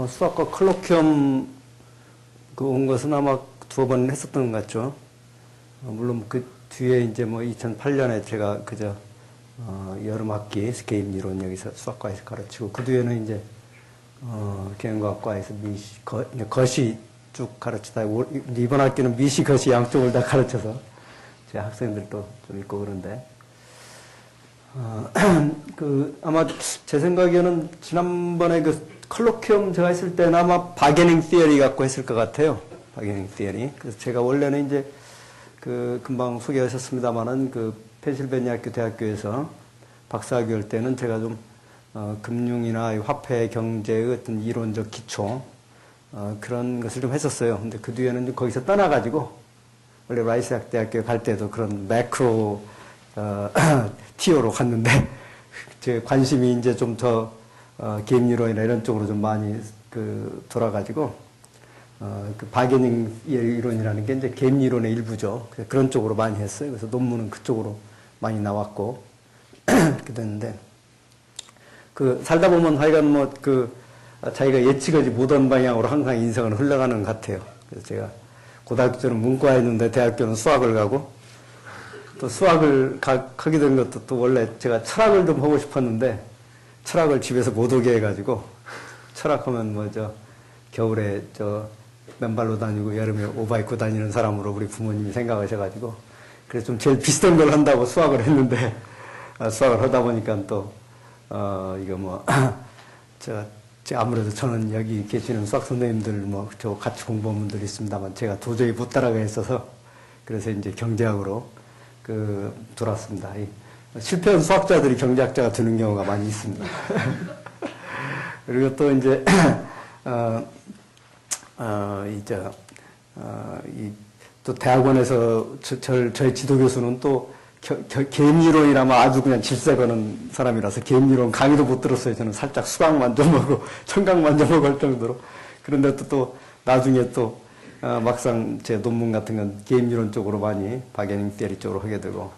수학과 컬로퀴엄 온 것은 아마 두어 번 했었던 것 같죠. 물론 그 뒤에 이제 뭐 2008년에 제가 그저 여름 학기 스케일 이론 여기서 수학과에서 가르치고 그 뒤에는 이제 경영과학과에서 미시 거시 쭉 가르치다 이번 학기는 미시 거시 양쪽을 다 가르쳐서 제 학생들도 좀 있고 그런데 아마 제 생각에는 지난번에 그 컬로퀴엄 제가 했을 때는 아마 바게닝 시어리 갖고 했을 것 같아요. 바게닝 시어리. 그래서 제가 원래는 이제 금방 소개하셨습니다만은 펜실베니아 학교 대학교에서 박사학위 할 때는 제가 좀 금융이나 화폐 경제의 어떤 이론적 기초 그런 것을 좀 했었어요. 근데 그 뒤에는 거기서 떠나가지고 원래 라이스 대학교에 갈 때도 그런 매크로 티어로 갔는데 제 관심이 이제 좀 더 게임 이론이나 이런 쪽으로 좀 많이 돌아가지고 바게닝 이론이라는 게 이제 게임 이론의 일부죠. 그런 쪽으로 많이 했어요. 그래서 논문은 그쪽으로 많이 나왔고 그렇게 됐는데 살다 보면 하여간 자기가 예측하지 못한 방향으로 항상 인생은 흘러가는 것 같아요. 그래서 제가 고등학교 때는 문과였는데 대학교는 수학을 가고 또 수학을 하게 된 것도 또 원래 제가 철학을 좀 하고 싶었는데 철학을 집에서 못 오게 해가지고 철학하면 겨울에 맨발로 다니고 여름에 오바 입고 다니는 사람으로 우리 부모님이 생각하셔가지고 그래서 좀 제일 비슷한 걸 한다고 수학을 했는데 수학을 하다 보니까 또 아무래도 저는 여기 계시는 수학 선생님들 저 같이 공부한 분들이 있습니다만 제가 도저히 못 따라가 있어서 그래서 이제 경제학으로 돌았습니다. 실패한 수학자들이 경제학자가 되는 경우가 많이 있습니다. 그리고 또 이제 또 대학원에서 저희 지도 교수는 또 게임 이론이라면 아주 그냥 질세 거는 사람이라서 게임 이론 강의도 못 들었어요. 저는 살짝 수학만 좀 하고 청각만 좀 하고 할 정도로. 그런데 또 나중에 또 막상 제 논문 같은 건 게임 이론 쪽으로 많이 바게닝 시어리 쪽으로 하게 되고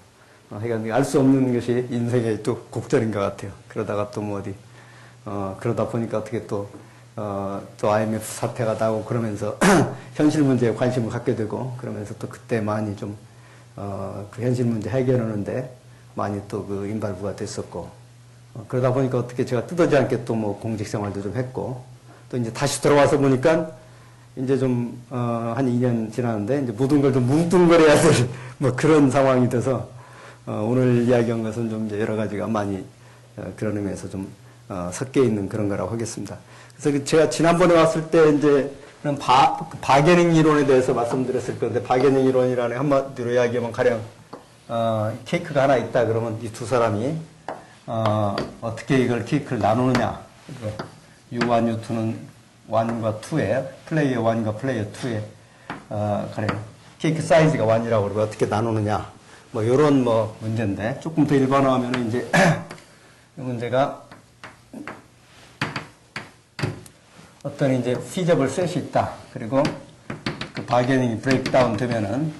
하여간 알 수 없는 것이 인생의 또 곡절인 것 같아요. 그러다가 또 그러다 보니까 어떻게 또 IMF 사태가 나고 그러면서 현실 문제에 관심을 갖게 되고 그러면서 또 그때 많이 좀 그 현실 문제 해결하는데 많이 또 인발부가 됐었고 그러다 보니까 어떻게 제가 뜯어지 않게 또 공직 생활도 좀 했고 또 이제 다시 들어와서 보니까 이제 좀 한 2년 지났는데 이제 모든 걸 좀 뭉뚱그려야 될 그런 상황이 돼서 오늘 이야기한 것은 좀 이제 여러 가지가 많이 그런 의미에서 좀 섞여 있는 그런 거라고 하겠습니다. 그래서 제가 지난번에 왔을 때 이제 바게닝 이론에 대해서 말씀드렸을 건데 바게닝 이론이라는 한마디로 이야기하면 가령 케이크가 하나 있다 그러면 이 두 사람이 어떻게 이걸 케이크를 나누느냐 U1, U2는 1과 2에 플레이어 1과 플레이어 2에 가령 케이크 사이즈가 1이라고 그러면 어떻게 나누느냐 요런 문제인데 조금 더 일반화하면 이제 이 문제가 어떤 이제 feasible set이 있다. 그리고 그 바게닝이 브레이크다운 되면은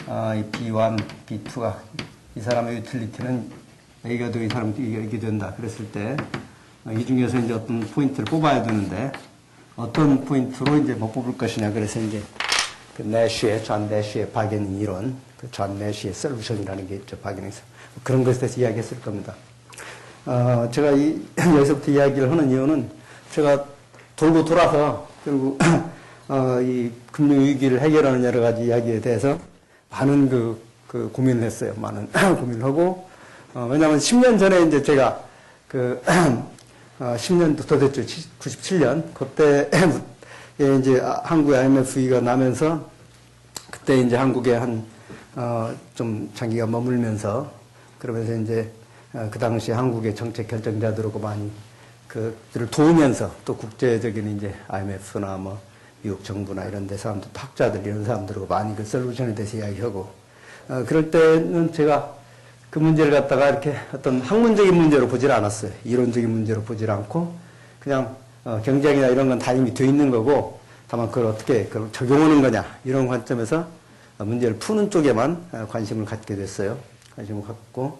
이 B1, B2가 이 사람의 유틸리티는 A가 되고 이 사람도 이게 된다. 그랬을 때 이 중에서 이제 어떤 포인트를 뽑아야 되는데 어떤 포인트로 이제 뽑을 것이냐. 그래서 이제 존 내쉬의 바게닝 이론, 존 내쉬의 솔루션이라는 게 있죠. 바게닝에서 그런 것에 대해서 이야기했을 겁니다. 제가 여기서부터 이야기를 하는 이유는 제가 돌고 돌아서 결국 이 금융위기를 해결하는 여러 가지 이야기에 대해서 많은 고민을 했어요. 많은 고민을 하고 왜냐하면 10년 전에 이제 제가 10년도 더 됐죠. 97년 그때 이제 한국의 IMF 위기가 나면서 그때 이제 한국에 좀 장기가 머물면서 그러면서 이제 그 당시 한국의 정책 결정자들하고 많이 그들을 도우면서 또 국제적인 이제 IMF나 미국 정부나 이런 데 사람들, 학자들 이런 사람들하고 많이 솔루션에 대해서 이야기하고 그럴 때는 제가 그 문제를 갖다가 이렇게 어떤 학문적인 문제로 보질 않았어요. 이론적인 문제로 보질 않고 그냥 경쟁이나 이런 건 다 이미 돼 있는 거고 다만 그걸 어떻게 그걸 적용하는 거냐 이런 관점에서 문제를 푸는 쪽에만 관심을 갖게 됐어요. 관심을 갖고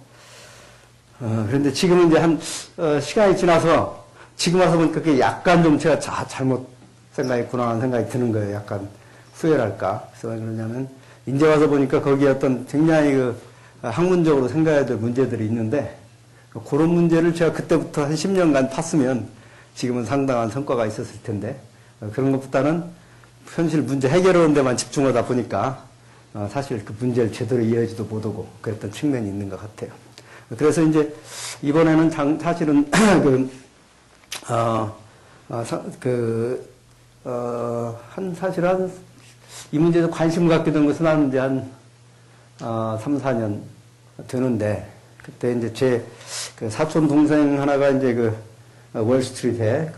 그런데 지금은 이제 시간이 지나서 지금 와서 보니까 그게 약간 좀 제가 잘못 생각했구나 하는 생각이 드는 거예요. 약간 후회랄까. 그래서 왜 그러냐면, 이제 와서 보니까 거기에 어떤 굉장히 그 학문적으로 생각해야 될 문제들이 있는데, 그런 문제를 제가 그때부터 한 10년간 팠으면 지금은 상당한 성과가 있었을 텐데, 그런 것보다는 현실 문제 해결하는 데만 집중하다 보니까 사실 그 문제를 제대로 이해하지도 못하고 그랬던 측면이 있는 것 같아요. 그래서 이제 이번에는 사실은 사실 이 문제에 관심을 갖게 된 것은 한 이제 한 3, 4년 되는데, 그때 이제 그 사촌 동생 하나가 이제 그 월스트리트에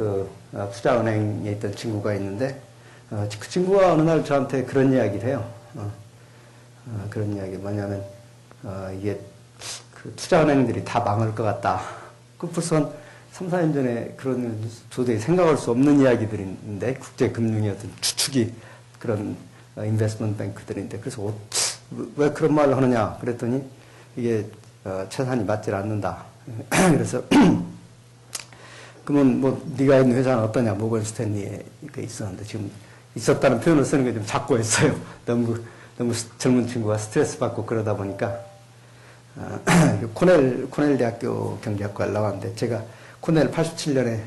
투자은행에 있던 친구가 있는데, 그 친구가 어느 날 저한테 그런 이야기를 해요. 그런 이야기 뭐냐면, 이게 그 투자은행들이 다 망할 것 같다. 그 벌써 한 3, 4년 전에 그런 도저히 생각할 수 없는 이야기들인데, 국제금융의 어떤 추측이 그런 인베스트먼트 뱅크들인데, 그래서 왜 그런 말을 하느냐 그랬더니 이게 채산이 맞질 않는다. 그래서 그러면 뭐 네가 있는 회사는 어떠냐? 모건 스탠리에 있었는데, 지금 있었다는 표현을 쓰는 게 좀 작고 했어요. 너무 젊은 친구가 스트레스 받고 그러다 보니까 코넬 대학교 경제학과를 나왔는데, 제가 코넬 87년에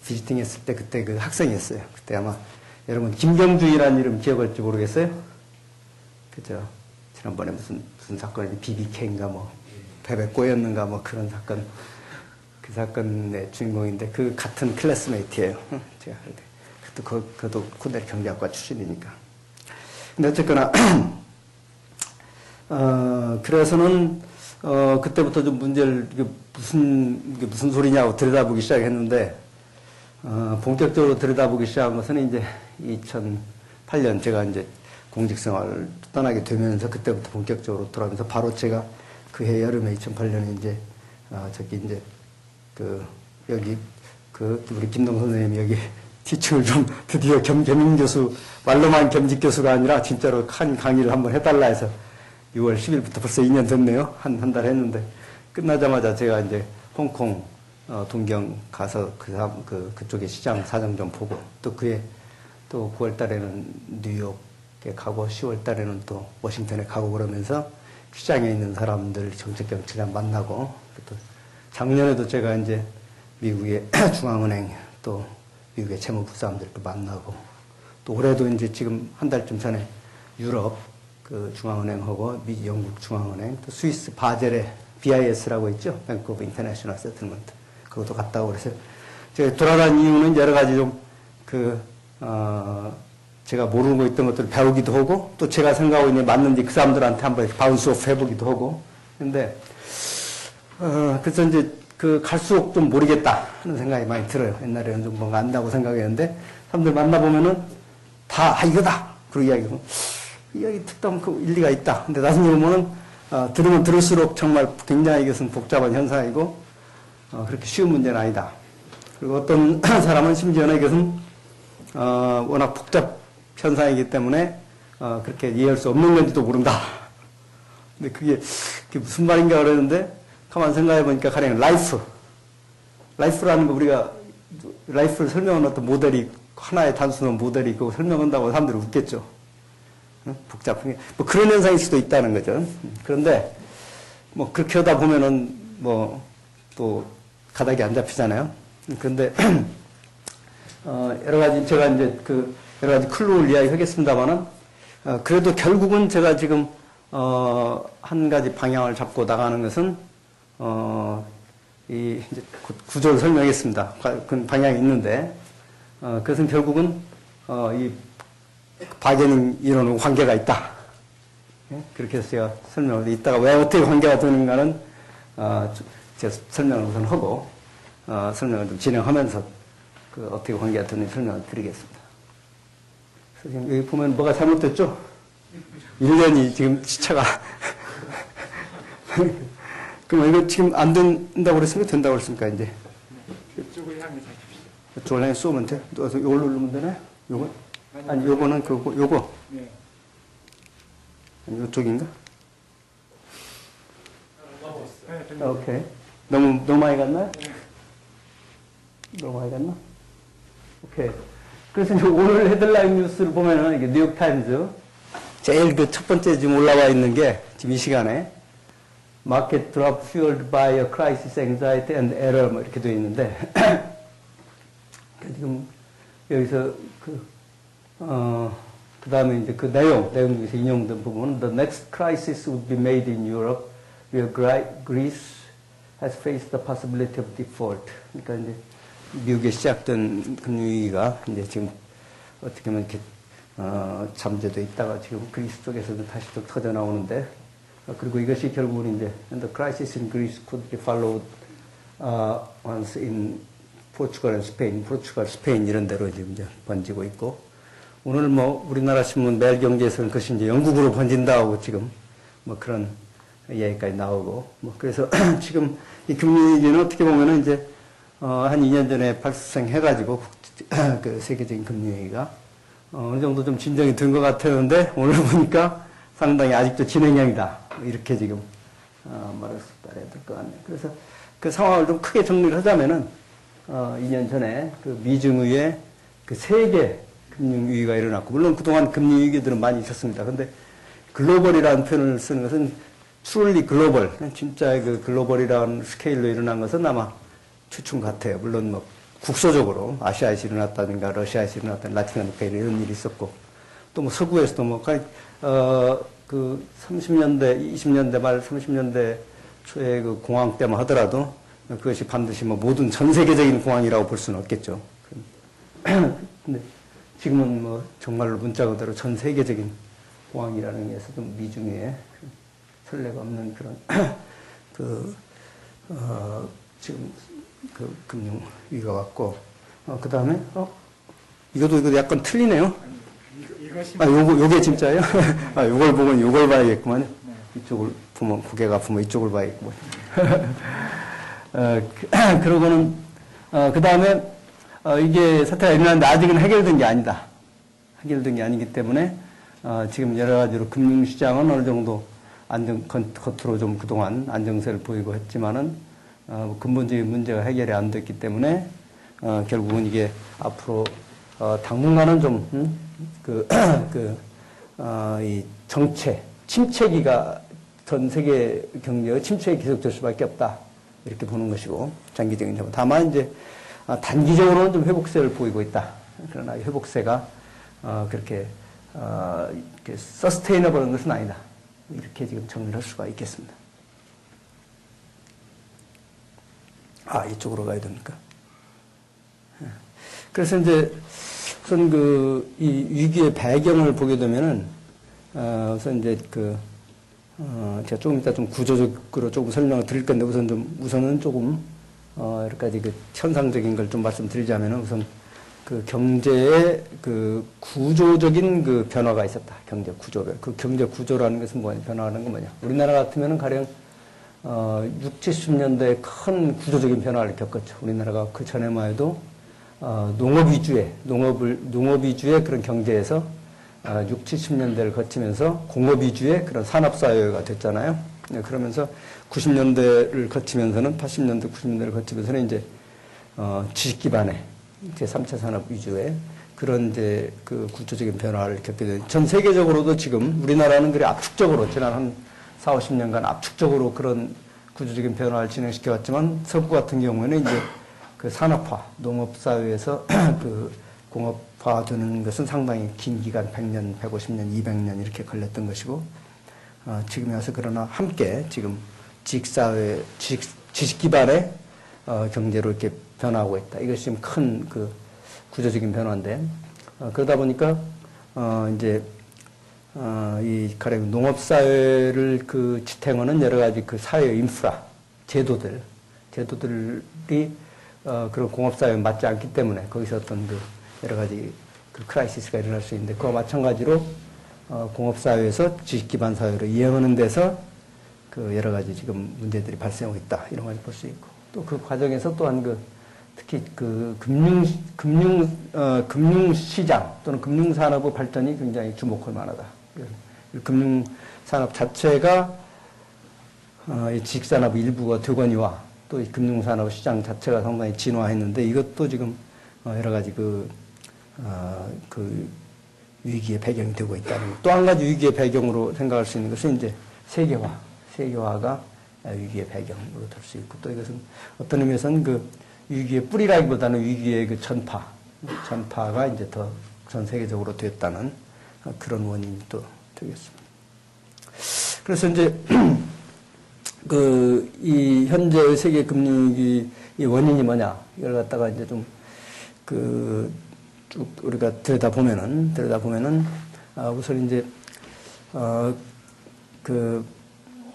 비지팅 했을 때 그때 그 학생이었어요. 그때 아마 여러분 김경주이라는 이름 기억할지 모르겠어요? 그죠? 지난번에 무슨 사건이 BBK인가 뭐 베베 꼬였는가 뭐 그런 사건, 그 사건의 주인공인데 그 같은 클래스메이트예요. 제가 그도 코넬 경제학과 출신이니까. 근데 어쨌거나 그래서는 그때부터 좀 문제를 이게 무슨 소리냐고 들여다보기 시작했는데, 본격적으로 들여다보기 시작한 것은 이제 2008년 제가 이제 공직생활을 떠나게 되면서 그때부터 본격적으로 들어가면서, 바로 제가 그해 여름에 2008년에 이제 이제 여기 우리 김동 선생님이 여기 티칭을 좀 드디어 겸임 교수, 말로만 겸직 교수가 아니라 진짜로 한 강의를 한번 해달라 해서 6월 10일부터 벌써 2년 됐네요. 한 달 했는데, 끝나자마자 제가 이제 홍콩 동경 가서 그쪽에 시장 사정 좀 보고, 또 그해 또 9월 달에는 뉴욕에 가고 10월 달에는 또 워싱턴에 가고 그러면서 시장에 있는 사람들, 정책 경찰관 만나고, 또 작년에도 제가 이제 미국의 중앙은행, 또 미국의 재무부 사람들도 만나고, 또 올해도 이제 지금 한 달쯤 전에 유럽 그 중앙은행하고 영국 중앙은행, 또 스위스 바젤의 BIS라고 있죠. 뱅크 오브 인터내셔널 세틀먼트. 그것도 갔다 오고 그래서 제가 돌아간 이유는 여러 가지 좀 제가 모르고 있던 것들을 배우기도 하고, 또 제가 생각하고 있는 게 맞는지 그 사람들한테 한번 바운스 오프 해보기도 하고. 근데, 그래서 이제 갈수록 좀 모르겠다 하는 생각이 많이 들어요. 옛날에는 좀 뭔가 안다고 생각했는데, 사람들 만나보면은 다, 이거다! 그런 이야기고, 이야기 듣다 보면 그 일리가 있다. 근데 나중에 보면은, 들으면 들을수록 정말 굉장히 이것은 복잡한 현상이고, 그렇게 쉬운 문제는 아니다. 그리고 어떤 사람은 심지어는 이것은, 워낙 복잡 현상이기 때문에, 그렇게 이해할 수 없는 건지도 모른다. 근데 그게 무슨 말인가 그러는데, 가만 생각해 보니까 가령 라이프라는 거, 우리가 라이프를 설명하는 어떤 모델이, 하나의 단순한 모델이 있고 설명한다고 사람들이 웃겠죠. 복잡한 게. 뭐 그런 현상일 수도 있다는 거죠. 그런데, 뭐 그렇게 하다 보면은 또 가닥이 안 잡히잖아요. 그런데, 여러 가지, 제가 이제 여러 가지 클루를 이야기 하겠습니다만은, 그래도 결국은 제가 지금, 한 가지 방향을 잡고 나가는 것은, 이제 구조를 설명하겠습니다. 그 방향이 있는데, 그것은 결국은, 이 바게닝 이론과 관계가 있다. 그렇게 해서 제가 설명을, 이따가 왜 어떻게 관계가 되는가는, 제가 설명을 우선 하고, 설명을 좀 진행하면서, 어떻게 관계가 되는지 설명을 드리겠습니다. 선생님, 여기 보면 뭐가 잘못됐죠? 1년이 지금 시차가. 그럼 이거 지금 안 된다고 그랬습니까? 된다고 그랬습니까, 이제? 이쪽을 향해 잡힙시다. 이쪽을 향해 쏘면 돼? 이걸 누르면 되나요? 요거? 아니, 요거는 요거? 네. 아니, 요쪽인가? 네, 오케이. 너무 많이 갔나요? 네. 넘어가야겠나? 오케이. 그래서 이제 오늘 헤드라인 뉴스를 보면은 이게 뉴욕 타임즈 제일 그 첫 번째 지금 올라와 있는 게 지금 이 시간에 Market drop fueled by a crisis, anxiety and error 뭐 이렇게 되어 있는데 지금 여기서 그 다음에 이제 그 내용 중에서 인용된 부분은 The next crisis would be made in Europe where Greece has faced the possibility of default. 그러니까 이제 미국에 시작된 금융위기가 이제 지금 어떻게 보면 이렇게 잠재돼 있다가 지금 그리스 쪽에서도 다시 또 터져 나오는데 그리고 이것이 결국은 이제 the crisis in Greece could be followed once in Portugal and Spain, 포르투갈, 스페인 이런 데로 지금 이제 번지고 있고 오늘 뭐 우리나라 신문 매일경제에서는 그것이 이제 영국으로 번진다고 지금 뭐 그런 이야기까지 나오고 뭐 그래서 지금 이 금융위기는 어떻게 보면은 이제 한 2년 전에 발생해가지고 그 세계적인 금융위기가 어느 정도 좀 진정이 된 것 같았는데 오늘 보니까 상당히 아직도 진행형이다 이렇게 지금 말할 수 있어야 될 것 같네요. 그래서 그 상황을 좀 크게 정리를 하자면은 2년 전에 그 미증의의 그 세계 금융위기가 일어났고 물론 그동안 금융위기들은 많이 있었습니다. 근데 글로벌이라는 표현을 쓰는 것은 truly 글로벌 진짜 그 글로벌이라는 스케일로 일어난 것은 아마 추측 같아요. 물론 뭐 국소적으로 아시아에서 일어났다든가 러시아에서 일어났다든가 라틴 아메리카 이런 일이 있었고 또 뭐 서구에서도 뭐 그 30년대 20년대 말 30년대 초에 그 공황 때만 하더라도 그것이 반드시 뭐 모든 전 세계적인 공황이라고 볼 수는 없겠죠. 근데 지금은 뭐 정말로 문자 그대로 전 세계적인 공황이라는 의미에서 좀 미중에 설레가 없는 그런 지금 그 금융 위기가 왔고 그 다음에 이것도 약간 틀리네요. 이것이 요게 진짜예요? 요걸 보면 요걸 봐야겠구만요. 네. 이쪽을 보면 고개가 아프면 이쪽을 봐야겠구만. 그러고는 그 다음에 이게 사태가 일어났는데 아직은 해결된 게 아니다. 해결된 게 아니기 때문에 지금 여러 가지로 금융시장은 어느 정도 겉으로 좀 그동안 안정세를 보이고 했지만은 근본적인 문제가 해결이 안 됐기 때문에 결국은 이게 앞으로 당분간은 좀 이 침체기가 전 세계 경제의 침체에 계속될 수밖에 없다 이렇게 보는 것이고 장기적인 점은 다만 이제 단기적으로는 좀 회복세를 보이고 있다. 그러나 회복세가 그렇게 서스테이너블한 것은 아니다. 이렇게 지금 정리를 할 수가 있겠습니다. 이쪽으로 가야 됩니까? 그래서 이제 우선 이 위기의 배경을 보게 되면은 우선 이제 제가 조금 이따 좀 구조적으로 조금 설명을 드릴 건데 우선은 조금 여러 가지 그 현상적인 걸 좀 말씀드리자면은 우선 그 경제의 그 구조적인 그 변화가 있었다. 경제 구조별. 그 경제 구조라는 것은 뭐냐? 변화하는 건 뭐냐? 우리나라 같으면은 가령 60, 70년대에 큰 구조적인 변화를 겪었죠. 우리나라가 그 전에만 해도 농업 위주의 그런 경제에서 60, 70년대를 거치면서 공업 위주의 그런 산업사회가 됐잖아요. 그러면서 90년대를 거치면서는 80년대, 90년대를 거치면서는 이제 지식 기반의 제3차 산업 위주의 그런 이제 그 구조적인 변화를 겪게 된 전 세계적으로도 지금 우리나라는 그래 압축적으로 지난 한 4, 50년간 압축적으로 그런 구조적인 변화를 진행시켜 왔지만 서구 같은 경우에는 이제 그 산업화, 농업사회에서 그 공업화되는 것은 상당히 긴 기간, 100년, 150년, 200년 이렇게 걸렸던 것이고, 지금에 와서 그러나 함께 지금 지식사회, 지식 기반의 경제로 이렇게 변화하고 있다. 이것이 지금 큰 그 구조적인 변화인데, 그러다 보니까, 이제, 이 가령 농업사회를 그 지탱하는 여러 가지 그 사회 인프라, 제도들이 그런 공업사회에 맞지 않기 때문에 거기서 어떤 그 여러 가지 그 크라이시스가 일어날 수 있는데 그와 마찬가지로 공업사회에서 지식기반 사회로 이행하는 데서 그 여러 가지 지금 문제들이 발생하고 있다. 이런 걸 볼 수 있고 또 그 과정에서 또한 그 특히 그 금융시장 또는 금융산업의 발전이 굉장히 주목할 만하다. 금융산업 자체가 이 지식산업의 일부가 되거니와 또 또 금융산업 시장 자체가 상당히 진화했는데 이것도 지금 여러 가지 그 위기의 배경이 되고 있다는 것. 또 한 가지 위기의 배경으로 생각할 수 있는 것은 이제 세계화가 위기의 배경으로 될 수 있고 또 이것은 어떤 의미에서는 그 위기의 뿌리라기보다는 위기의 그 전파가 이제 더 전 세계적으로 됐다는 그런 원인이 또 되겠습니다. 그래서 이제 이 현재의 세계 금융위기의 원인이 뭐냐 이걸 갖다가 이제 좀 쭉 우리가 들여다보면은 우선 이제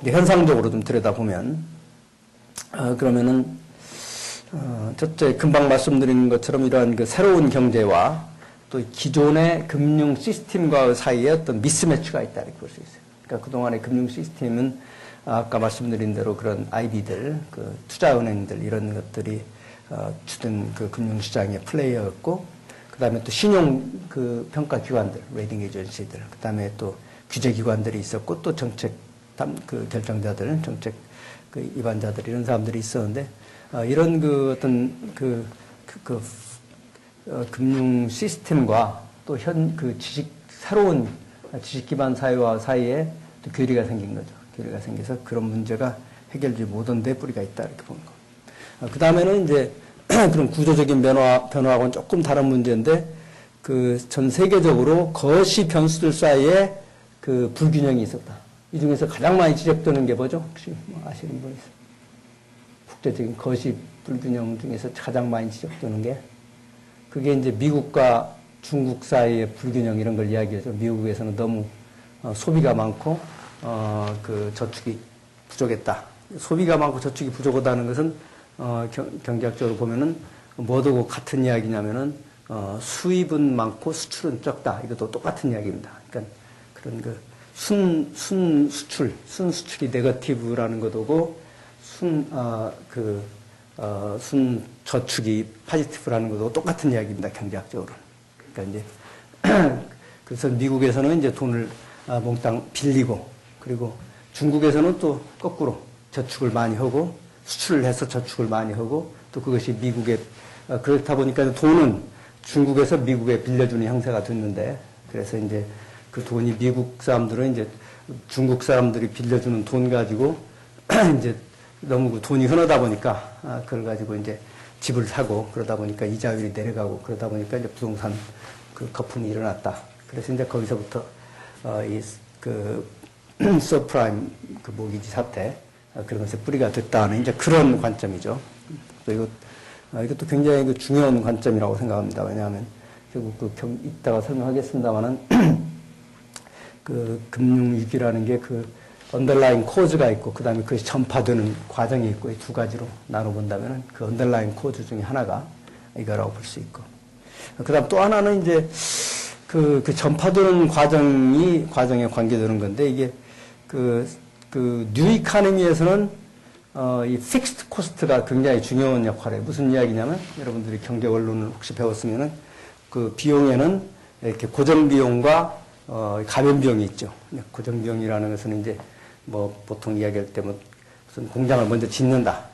이제 현상적으로 좀 들여다보면 그러면은 첫째 금방 말씀드린 것처럼 이러한 그 새로운 경제와 또 기존의 금융 시스템과 사이에 어떤 미스매치가 있다 이렇게 볼 수 있어요. 그러니까 그동안의 금융 시스템은 아까 말씀드린 대로 그런 IB들, 그 투자은행들 이런 것들이 주된 그 금융시장의 플레이어였고, 그 다음에 또 신용 그 평가기관들, 레이팅 에이전시들, 그 다음에 또 규제기관들이 있었고, 또 정책 그 결정자들, 정책 그 입안자들 이런 사람들이 있었는데, 이런 그 어떤 금융 시스템과 또 새로운 지식 기반 사회와 사이에 또 괴리가 생긴 거죠. 괴리가 생겨서 그런 문제가 해결되지 못한 데 뿌리가 있다 이렇게 보는 거. 그 다음에는 이제 그런 구조적인 변화하고는 조금 다른 문제인데 그 전 세계적으로 거시 변수들 사이에 그 불균형이 있었다. 이 중에서 가장 많이 지적되는 게 뭐죠? 혹시 뭐 아시는 분 있어요? 국제적인 거시 불균형 중에서 가장 많이 지적되는 게 그게 이제 미국과 중국 사이의 불균형 이런 걸 이야기하죠. 미국에서는 너무 소비가 많고 그 저축이 부족했다. 소비가 많고 저축이 부족하다는 것은 경제학적으로 보면은 뭐도 같은 이야기냐면은 수입은 많고 수출은 적다. 이것도 똑같은 이야기입니다. 그러니까 그런 그 순수출이 네거티브라는 것도고 순 저축이 파지티브라는 것도 똑같은 이야기입니다. 경제학적으로. 그러니까 이제 그래서 미국에서는 이제 돈을 몽땅 빌리고 그리고 중국에서는 또 거꾸로 저축을 많이 하고 수출을 해서 저축을 많이 하고 또 그것이 미국에 그렇다 보니까 돈은 중국에서 미국에 빌려주는 형태가 됐는데 그래서 이제 그 돈이 미국 사람들은 이제 중국 사람들이 빌려주는 돈 가지고 이제 너무 그 돈이 흔하다 보니까 그걸 가지고 이제 집을 사고 그러다 보니까 이자율이 내려가고 그러다 보니까 이제 부동산 그 거품이 일어났다. 그래서 이제 거기서부터 서프라임 그 모기지 사태 그런 것에 뿌리가 됐다는 이제 그런 관점이죠. 이것도 굉장히 그 중요한 관점이라고 생각합니다. 왜냐하면 결국 이따가 설명하겠습니다만은 그 금융위기라는 게 그 언더라인 코즈가 있고 그 다음에 그것이 전파되는 과정이 있고 이 두 가지로 나눠본다면은 그 언더라인 코즈 중에 하나가 이거라고 볼 수 있고 그 다음 또 하나는 이제 그 전파되는 과정에 관계되는 건데 이게 뉴 이카노미에서는 이 픽스드 코스트가 굉장히 중요한 역할을 해요. 무슨 이야기냐면 여러분들이 경제 원론을 혹시 배웠으면은 그 비용에는 이렇게 고정 비용과 가변 비용이 있죠. 고정 비용이라는 것은 이제 뭐 보통 이야기할 때 뭐 무슨 공장을 먼저 짓는다.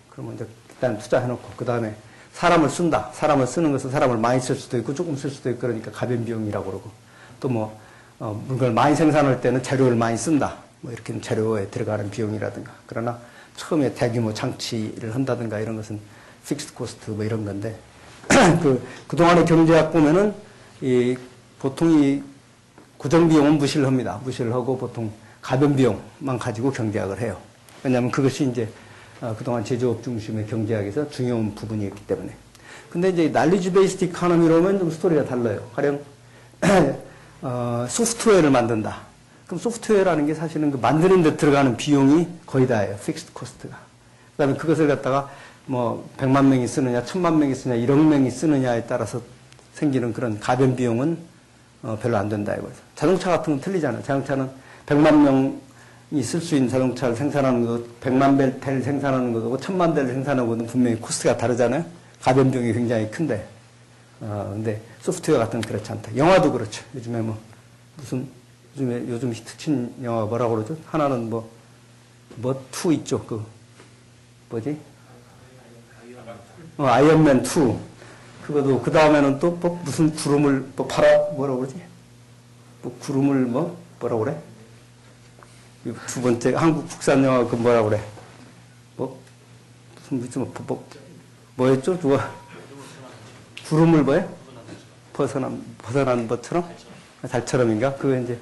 그러면 이제 일단 투자해놓고 그 다음에 사람을 쓴다. 사람을 쓰는 것은 사람을 많이 쓸 수도 있고 조금 쓸 수도 있고 그러니까 가변 비용이라고 그러고 또 뭐 물건을 많이 생산할 때는 재료를 많이 쓴다. 뭐 이렇게 재료에 들어가는 비용이라든가 그러나 처음에 대규모 장치를 한다든가 이런 것은 픽스드 코스트 뭐 이런 건데 그동안의 경제학 보면은 보통 이 고정 비용은 무시를 합니다. 무시를 하고 보통 가변 비용만 가지고 경제학을 해요. 왜냐하면 그것이 이제 그동안 제조업 중심의 경제학에서 중요한 부분이었기 때문에. 근데 이제 날리지 베이스드 이코노미로 오면 좀 스토리가 달라요. 가령 소프트웨어를 만든다. 그럼 소프트웨어라는 게 사실은 그 만드는 데 들어가는 비용이 거의 다예요. 픽스드 코스트가. 그 다음에 그것을 갖다가 뭐 100만 명이 쓰느냐, 1000만 명이 쓰느냐, 1억 명이 쓰느냐에 따라서 생기는 그런 가변 비용은 별로 안 된다 이거죠. 자동차 같은 건 틀리잖아요. 자동차는 100만 명이 쓸 수 있는 자동차를 생산하는 것, 100만 대를 생산하는 것하고 1000만 대를 생산하는 것은 분명히 코스트가 다르잖아요. 가변 비용이 굉장히 큰데. 근데 소프트웨어 같은 건 그렇지 않다. 영화도 그렇죠. 요즘에 요즘 히트친 영화 뭐라고 그러죠? 하나는 2 있죠. 뭐지? 아이언맨 2. 그것도, 그 다음에는 또, 뭐, 무슨 구름을, 뭐, 뭐라고 그러지? 뭐, 구름을, 뭐라고 그래? 두 번째, 한국 국산 영화, 그 뭐라고 그래? 무슨, 뭐였죠? 누가? 구름을 뭐해? 벗어난 것처럼? 달처럼인가? 그거 이제,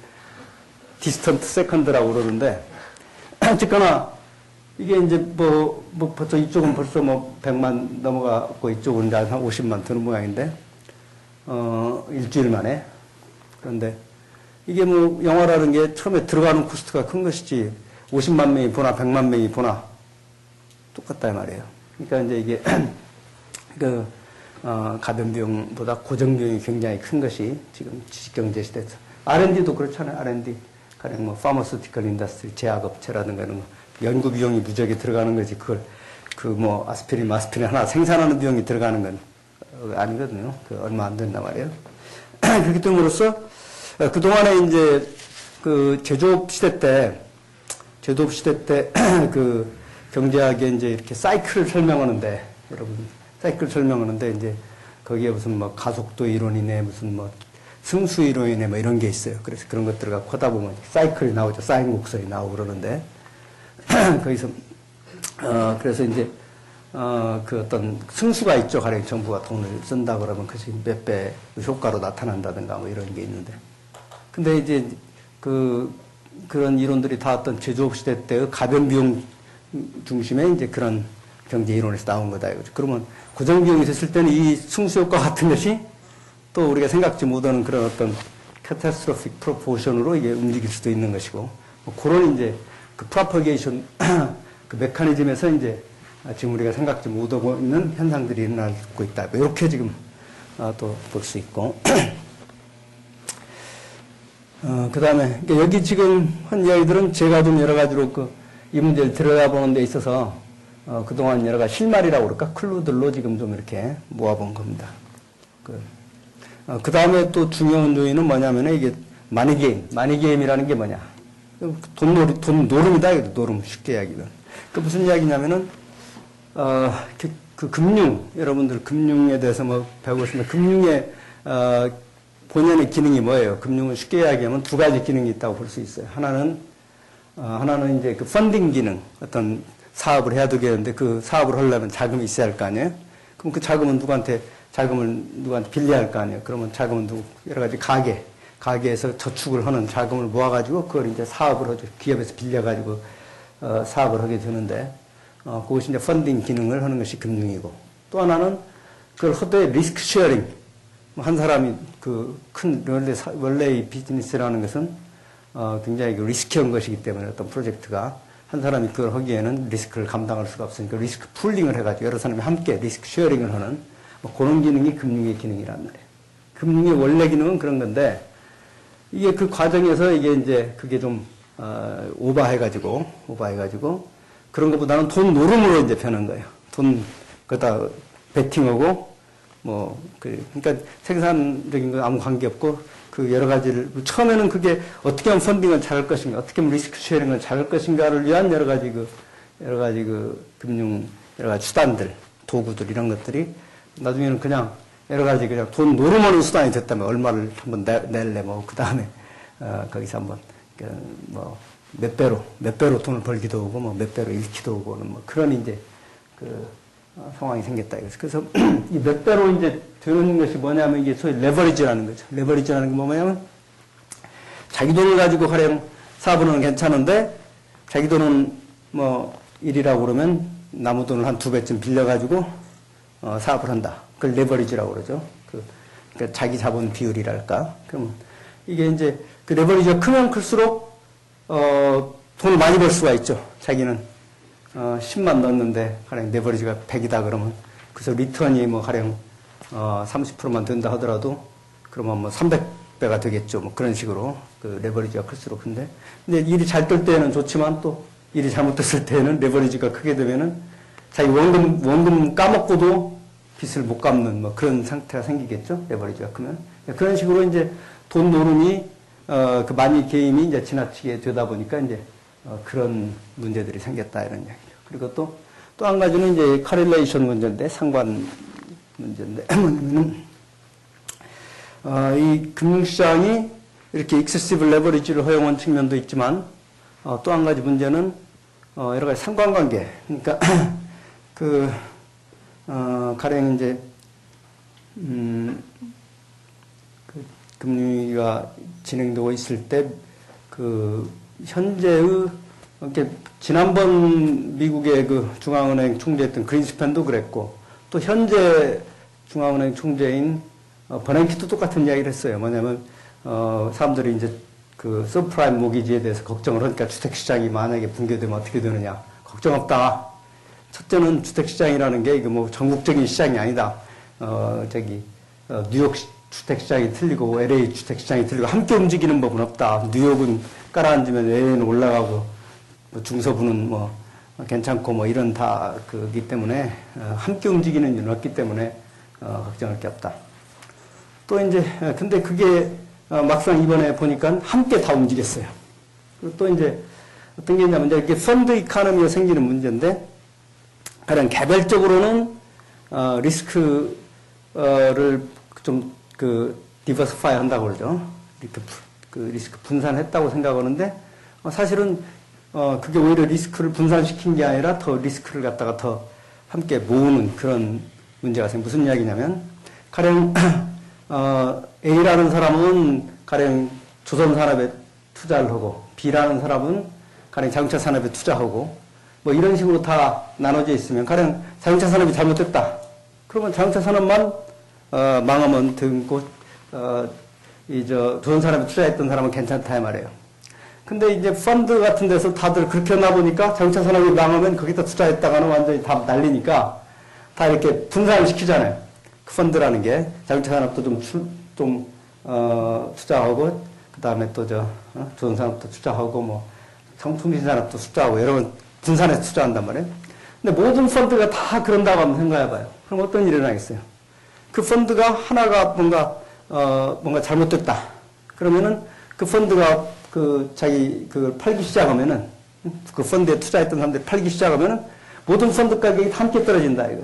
디스턴트 세컨드라고 그러는데, 어쨌거나, 이게 이제 벌써 이쪽은 벌써 100만 넘어가고 이쪽은 이제 한 50만 드는 모양인데, 일주일 만에. 그런데 이게 영화라는 게 처음에 들어가는 코스트가 큰 것이지, 50만 명이 보나 100만 명이 보나 똑같다, 이 말이에요. 그러니까 이제 이게, 가변 비용보다 고정 비용이 굉장히 큰 것이 지금 지식경제 시대에서. R&D도 그렇잖아요, R&D. 가령 파머스티컬 인더스트리, 제약업체라든가 이런 거. 연구 비용이 무지하게 들어가는 거지. 그걸, 아스피린, 마스피린 하나 생산하는 비용이 들어가는 건 아니거든요. 얼마 안 된단 말이에요. 그렇기 때문에로써, 그동안에 이제, 제조업 시대 때, 경제학에 이제 이렇게 사이클을 설명하는데, 여러분, 사이클 설명하는데, 이제, 거기에 무슨 가속도 이론이네, 무슨 승수 이론이네, 이런 게 있어요. 그래서 그런 것들을 갖고 하다 보면 사이클이 나오죠. 사인 곡선이 나오고 그러는데, 거기서, 그래서 이제, 어떤 승수가 있죠. 가령 정부가 돈을 쓴다 그러면 그것이 몇 배 효과로 나타난다든가 이런 게 있는데. 근데 이제 그런 이론들이 다 어떤 제조업 시대 때의 가변 비용 중심의 이제 그런 경제 이론에서 나온 거다. 이거죠. 그러면 고정 비용이 됐을 때는 이 승수 효과 같은 것이 또 우리가 생각지 못하는 그런 어떤 catastrophic proportion으로 이게 움직일 수도 있는 것이고, 그런 이제 프로퍼게이션 메커니즘에서 이제 지금 우리가 생각지 못하고 있는 현상들이 일어나고 있다. 이렇게 지금 또 볼 수 있고. 그 다음에 여기 지금 한 이야기들은 제가 좀 여러 가지로 이 문제를 들여다 보는 데 있어서 그동안 여러 가지 실마리라고 그럴까? 클루들로 지금 좀 이렇게 모아본 겁니다. 그 다음에 또 중요한 요인은 뭐냐면 이게 마니게임이라는 게 뭐냐? 돈 노름이다. 이거 노름 쉽게 이야기는. 무슨 이야기냐면은 금융, 여러분들 금융에 대해서 배우고 있습니다. 금융의 본연의 기능이 뭐예요? 금융은 쉽게 이야기하면 두 가지 기능이 있다고 볼 수 있어요. 하나는 이제 펀딩 기능, 어떤 사업을 해야 되겠는데 그 사업을 하려면 자금이 있어야 할 거 아니에요? 그럼 그 자금은 누구한테 빌려야 할 거 아니에요? 그러면 자금은 여러 가지 가게에서 저축을 하는 자금을 모아가지고 그걸 이제 사업을 하죠. 기업에서 빌려가지고 사업을 하게 되는데, 그것이 이제 펀딩 기능을 하는 것이 금융이고, 또 하나는 그걸 하되 리스크 쉐어링. 한 사람이 원래 이 비즈니스라는 것은 굉장히 리스키한 것이기 때문에 어떤 프로젝트가 한 사람이 그걸 하기에는 리스크를 감당할 수가 없으니까 리스크 풀링을 해가지고 여러 사람이 함께 리스크 쉐어링을 하는 그런 기능이 금융의 기능이란 말이에요. 금융의 원래 기능은 그런 건데, 이게 그 과정에서 이게 이제 그게 좀 오버해가지고 그런 것보다는 돈 노름으로 이제 펴는 거예요. 거기다 베팅하고 그러니까 생산적인 거 아무 관계 없고 여러 가지를 처음에는 그게 어떻게 하면 펀딩을 잘할 것인가, 어떻게 하면 리스크 쉐어링을 잘할 것인가를 위한 여러 가지 금융 여러 가지 수단들, 도구들 이런 것들이 나중에는 그냥 여러 가지 그냥 돈 노름하는 수단이 됐다면 얼마를 한번 낼래 그 다음에 거기서 한번 몇 배로 돈을 벌기도 하고 몇 배로 잃기도 하고 그런 이제 상황이 생겼다 이거죠. 그래서 이 몇 배로 이제 되는 것이 뭐냐면 이게 소위 레버리지라는 거죠. 레버리지라는 게 뭐냐면 자기 돈을 가지고 가령 사업을 하는 괜찮은데 자기 돈은 1이라고 그러면 남의 돈을 한 2배쯤 빌려가지고 사업을 한다. 그걸 레버리지라고 그러죠. 그러니까 자기 자본 비율이랄까. 그러면 이게 이제 그 레버리지가 크면 클수록 돈을 많이 벌 수가 있죠. 자기는 10만 넣었는데 가령 레버리지가 100이다 그러면 그래서 리턴이 가령 30%만 된다 하더라도 그러면 300배가 되겠죠. 그런 식으로 그 레버리지가 클수록. 근데 일이 잘 될 때는 좋지만 또 일이 잘못됐을 때는 레버리지가 크게 되면은 자기 원금 까먹고도 빚을 못 갚는 그런 상태가 생기겠죠. 레버리지가 크면. 그런 식으로 이제 돈 노름이 그 마니 게임이 이제 지나치게 되다 보니까 이제 그런 문제들이 생겼다 이런 이야기죠. 그리고 또 또 한 가지는 이제 커릴레이션 문제인데, 상관 문제인데, 뭐냐면은, 이 금융시장이 이렇게 익세시브 레버리지를 허용한 측면도 있지만, 또 한 가지 문제는, 여러 가지 상관관계. 그러니까, 가령 이제, 금융위기가 진행되고 있을 때, 현재의, 이렇게, 지난번 미국의 중앙은행 총재였던 그린스팬도 그랬고, 또 현재 중앙은행 총재인 버냉키도 똑같은 이야기를 했어요. 뭐냐면, 사람들이 이제 서프라임 모기지에 대해서 걱정을 하니까 주택시장이 만약에 붕괴되면 어떻게 되느냐. 걱정 없다. 첫째는 주택시장이라는 게 이게 뭐 전국적인 시장이 아니다. 뉴욕 주택시장이 틀리고 LA 주택시장이 틀리고 함께 움직이는 법은 없다. 뉴욕은 깔아앉으면 LA는 올라가고 뭐 중서부는 뭐 괜찮고 뭐 이런 다 그기 때문에 함께 움직이는 일은 없기 때문에 걱정할 게 없다. 또 이제 근데 그게 막상 이번에 보니까 함께 다 움직였어요. 그리고 또 이제 어떤 게 있냐면 이제 이게 펀드 이카노미가 생기는 문제인데 가령 개별적으로는 리스크를 좀 디버시파이 한다고 그러죠. 리스크 분산했다고 생각하는데 사실은 그게 오히려 리스크를 분산시킨 게 아니라 더 리스크를 갖다가 더 함께 모으는 그런 문제가 생겨. 무슨 이야기냐면 가령 A라는 사람은 가령 조선산업에 투자를 하고 B라는 사람은 가령 자동차 산업에 투자하고 뭐 이런 식으로 다 나눠져 있으면 가령 자동차 산업이 잘못됐다. 그러면 자동차 산업만 망하면 등고 조선산업에 투자했던 사람은 괜찮다 이 말이에요. 근데 이제 펀드 같은 데서 다들 그렇게 하나 보니까 자동차 산업이 망하면 거기다 투자했다가는 완전히 다 날리니까 다 이렇게 분산을 시키잖아요. 그 펀드라는 게 자동차 산업도 좀 투자하고 그 다음에 또 조선산업도 투자하고 뭐 통신산업도 투자하고 여러 번 분산해서 투자한단 말이에요. 근데 모든 펀드가 다 그런다고 한번 생각해봐요. 그럼 어떤 일이 일어나겠어요? 그 펀드가 하나가 뭔가 잘못됐다. 그러면은 그 펀드가 자기 팔기 시작하면은 그 펀드에 투자했던 사람들이 팔기 시작하면은 모든 펀드 가격이 다 함께 떨어진다 이거.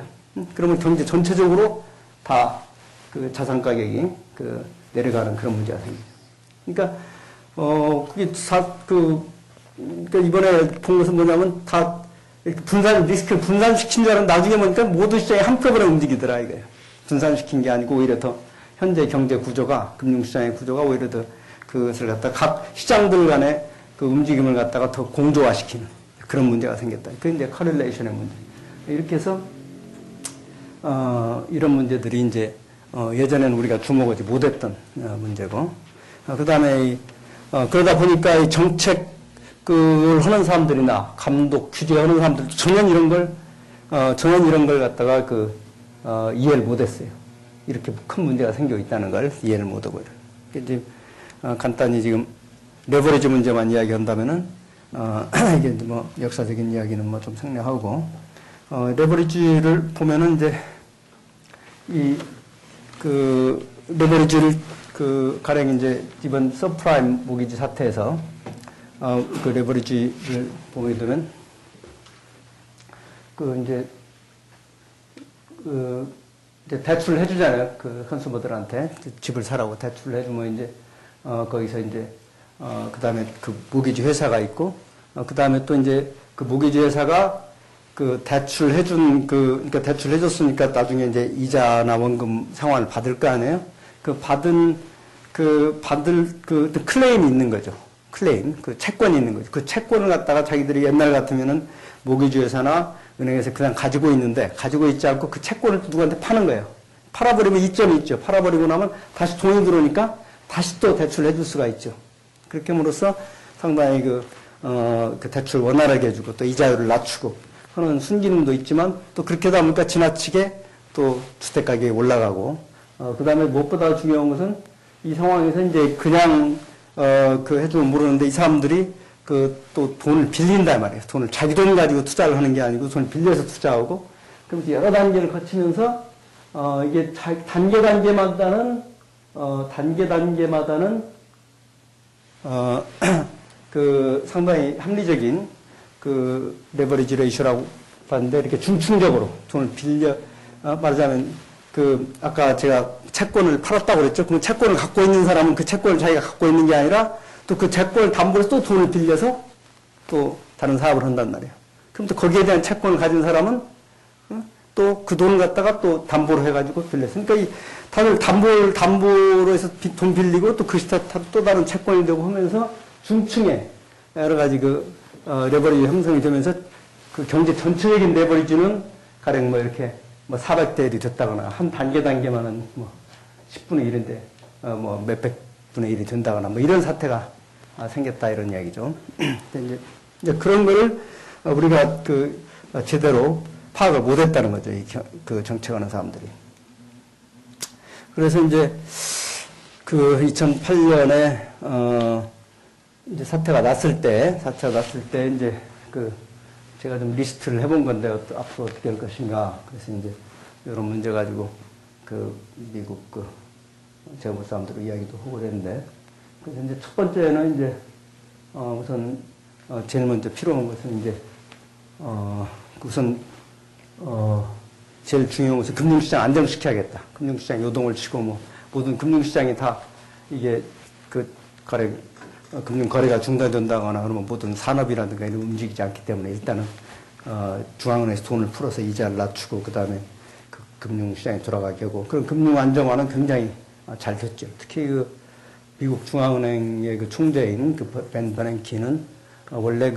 그러면 경제 전체적으로 다 자산 가격이 내려가는 그런 문제가 생기죠. 그러니까 그게 그러니까 이번에 본 것은 뭐냐면 다 리스크를 분산시킨 줄 알았는데 나중에 보니까 모든 시장이 한꺼번에 움직이더라 이거예요. 분산시킨 게 아니고 오히려 더 현재 경제 구조가 금융시장의 구조가 오히려 더 그것을 갖다가 각 시장들 간의 그 움직임을 갖다가 더 공조화시키는 그런 문제가 생겼다. 그게 이제 커릴레이션의 문제. 이렇게 해서 이런 문제들이 이제 예전에는 우리가 주목하지 못했던 문제고 그 다음에 그러다 보니까 이 정책을 하는 사람들이나 감독 규제하는 사람들 전혀 이런 걸 갖다가 이해를 못했어요. 이렇게 큰 문제가 생겨 있다는 걸 이해를 못하고 이제 간단히 지금 레버리지 문제만 이야기한다면은 이게 뭐 역사적인 이야기는 뭐 좀 생략하고 레버리지를 보면은 이제 레버리지를 가령 이제 이번 서프라임 모기지 사태에서 그 레버리지를 보게 되면 이제 대출을 해주잖아요. 그 컨슈머들한테 집을 사라고 대출을 해주면 이제 거기서 이제 그 다음에 그 모기지 회사가 있고 그 다음에 또 이제 그 모기지 회사가 그 대출 해준 그러니까 대출 해줬으니까 나중에 이제 이자나 원금 상환을 받을 거 아니에요. 받을 클레임이 있는 거죠. 클레임, 채권이 있는 거죠. 그 채권을 갖다가 자기들이 옛날 같으면은 모기지 회사나 은행에서 그냥 가지고 있는데 가지고 있지 않고 그 채권을 누구한테 파는 거예요. 팔아버리면 이점이 있죠. 팔아버리고 나면 다시 돈이 들어오니까 다시 또 대출을 해줄 수가 있죠. 그렇게 함으로써 상당히 그 대출 원활하게 해주고 또 이자율을 낮추고 하는 순기능도 있지만 또 그렇게 하다 보니까 지나치게 또 주택 가격이 올라가고 그 다음에 무엇보다 중요한 것은 이 상황에서 이제 그냥 해주면 모르는데 이 사람들이 또 돈을 빌린다 말이에요. 돈을 자기 돈 가지고 투자를 하는 게 아니고 돈을 빌려서 투자하고 그럼 여러 단계를 거치면서 이게 단계마다는 상당히 합리적인 레버리지 레이쇼라고 봤는데 이렇게 중층적으로 돈을 빌려, 말하자면 아까 제가 채권을 팔았다고 그랬죠. 그 채권을 갖고 있는 사람은 그 채권을 자기가 갖고 있는 게 아니라 또 그 채권을 담보로 또 돈을 빌려서 또 다른 사업을 한단 말이에요. 그럼 또 거기에 대한 채권을 가진 사람은 또 그 돈을 갖다가 또 담보로 해가지고 빌렸어요. 그러니까 다들 담보로 해서 돈 빌리고 또 그것이 또 다른 채권이 되고 하면서 중층에 여러 가지 레버리지 형성이 되면서 그 경제 전체적인 레버리지는 가령 이렇게 400대 1이 됐다거나 한 단계만은 10분의 1인데 몇백 분의 1이 된다거나 이런 사태가 생겼다 이런 이야기죠. 이제 그런 거를 우리가 제대로 파악을 못했다는 거죠. 그 정책하는 사람들이. 그래서 이제 2008년에 이제 사태가 났을 때 이제 제가 좀 리스트를 해본 건데 앞으로 어떻게 할 것인가. 그래서 이제 이런 문제 가지고 미국 재무 사람들과 이야기도 하고 그랬는데, 그래서 이제 첫 번째는 이제 우선 제일 먼저 필요한 것은 이제 우선 제일 중요한 것은 금융시장 안정시켜야겠다. 금융시장 요동을 치고 모든 금융시장이 다 이게 금융거래가 중단된다거나 그러면 모든 산업이라든가 이런 움직이지 않기 때문에 일단은 중앙은행에서 돈을 풀어서 이자를 낮추고 그 다음에 금융시장에 돌아가게 하고 그런 금융 안정화는 굉장히 잘 됐죠. 특히 미국 중앙은행의 총재인 벤 버냉키는 원래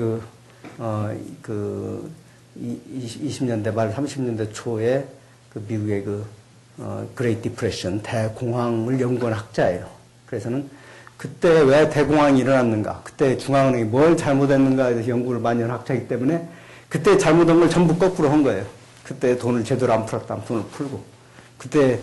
20년대 말 30년대 초에 미국의 그레이트 디프레션 대공황을 연구한 학자예요. 그래서는 그때 왜 대공황이 일어났는가, 그때 중앙은행이 뭘 잘못했는가에 대해서 연구를 많이 한 학자이기 때문에 그때 잘못한 걸 전부 거꾸로 한 거예요. 그때 돈을 제대로 안 풀었다면 돈을 풀고, 그때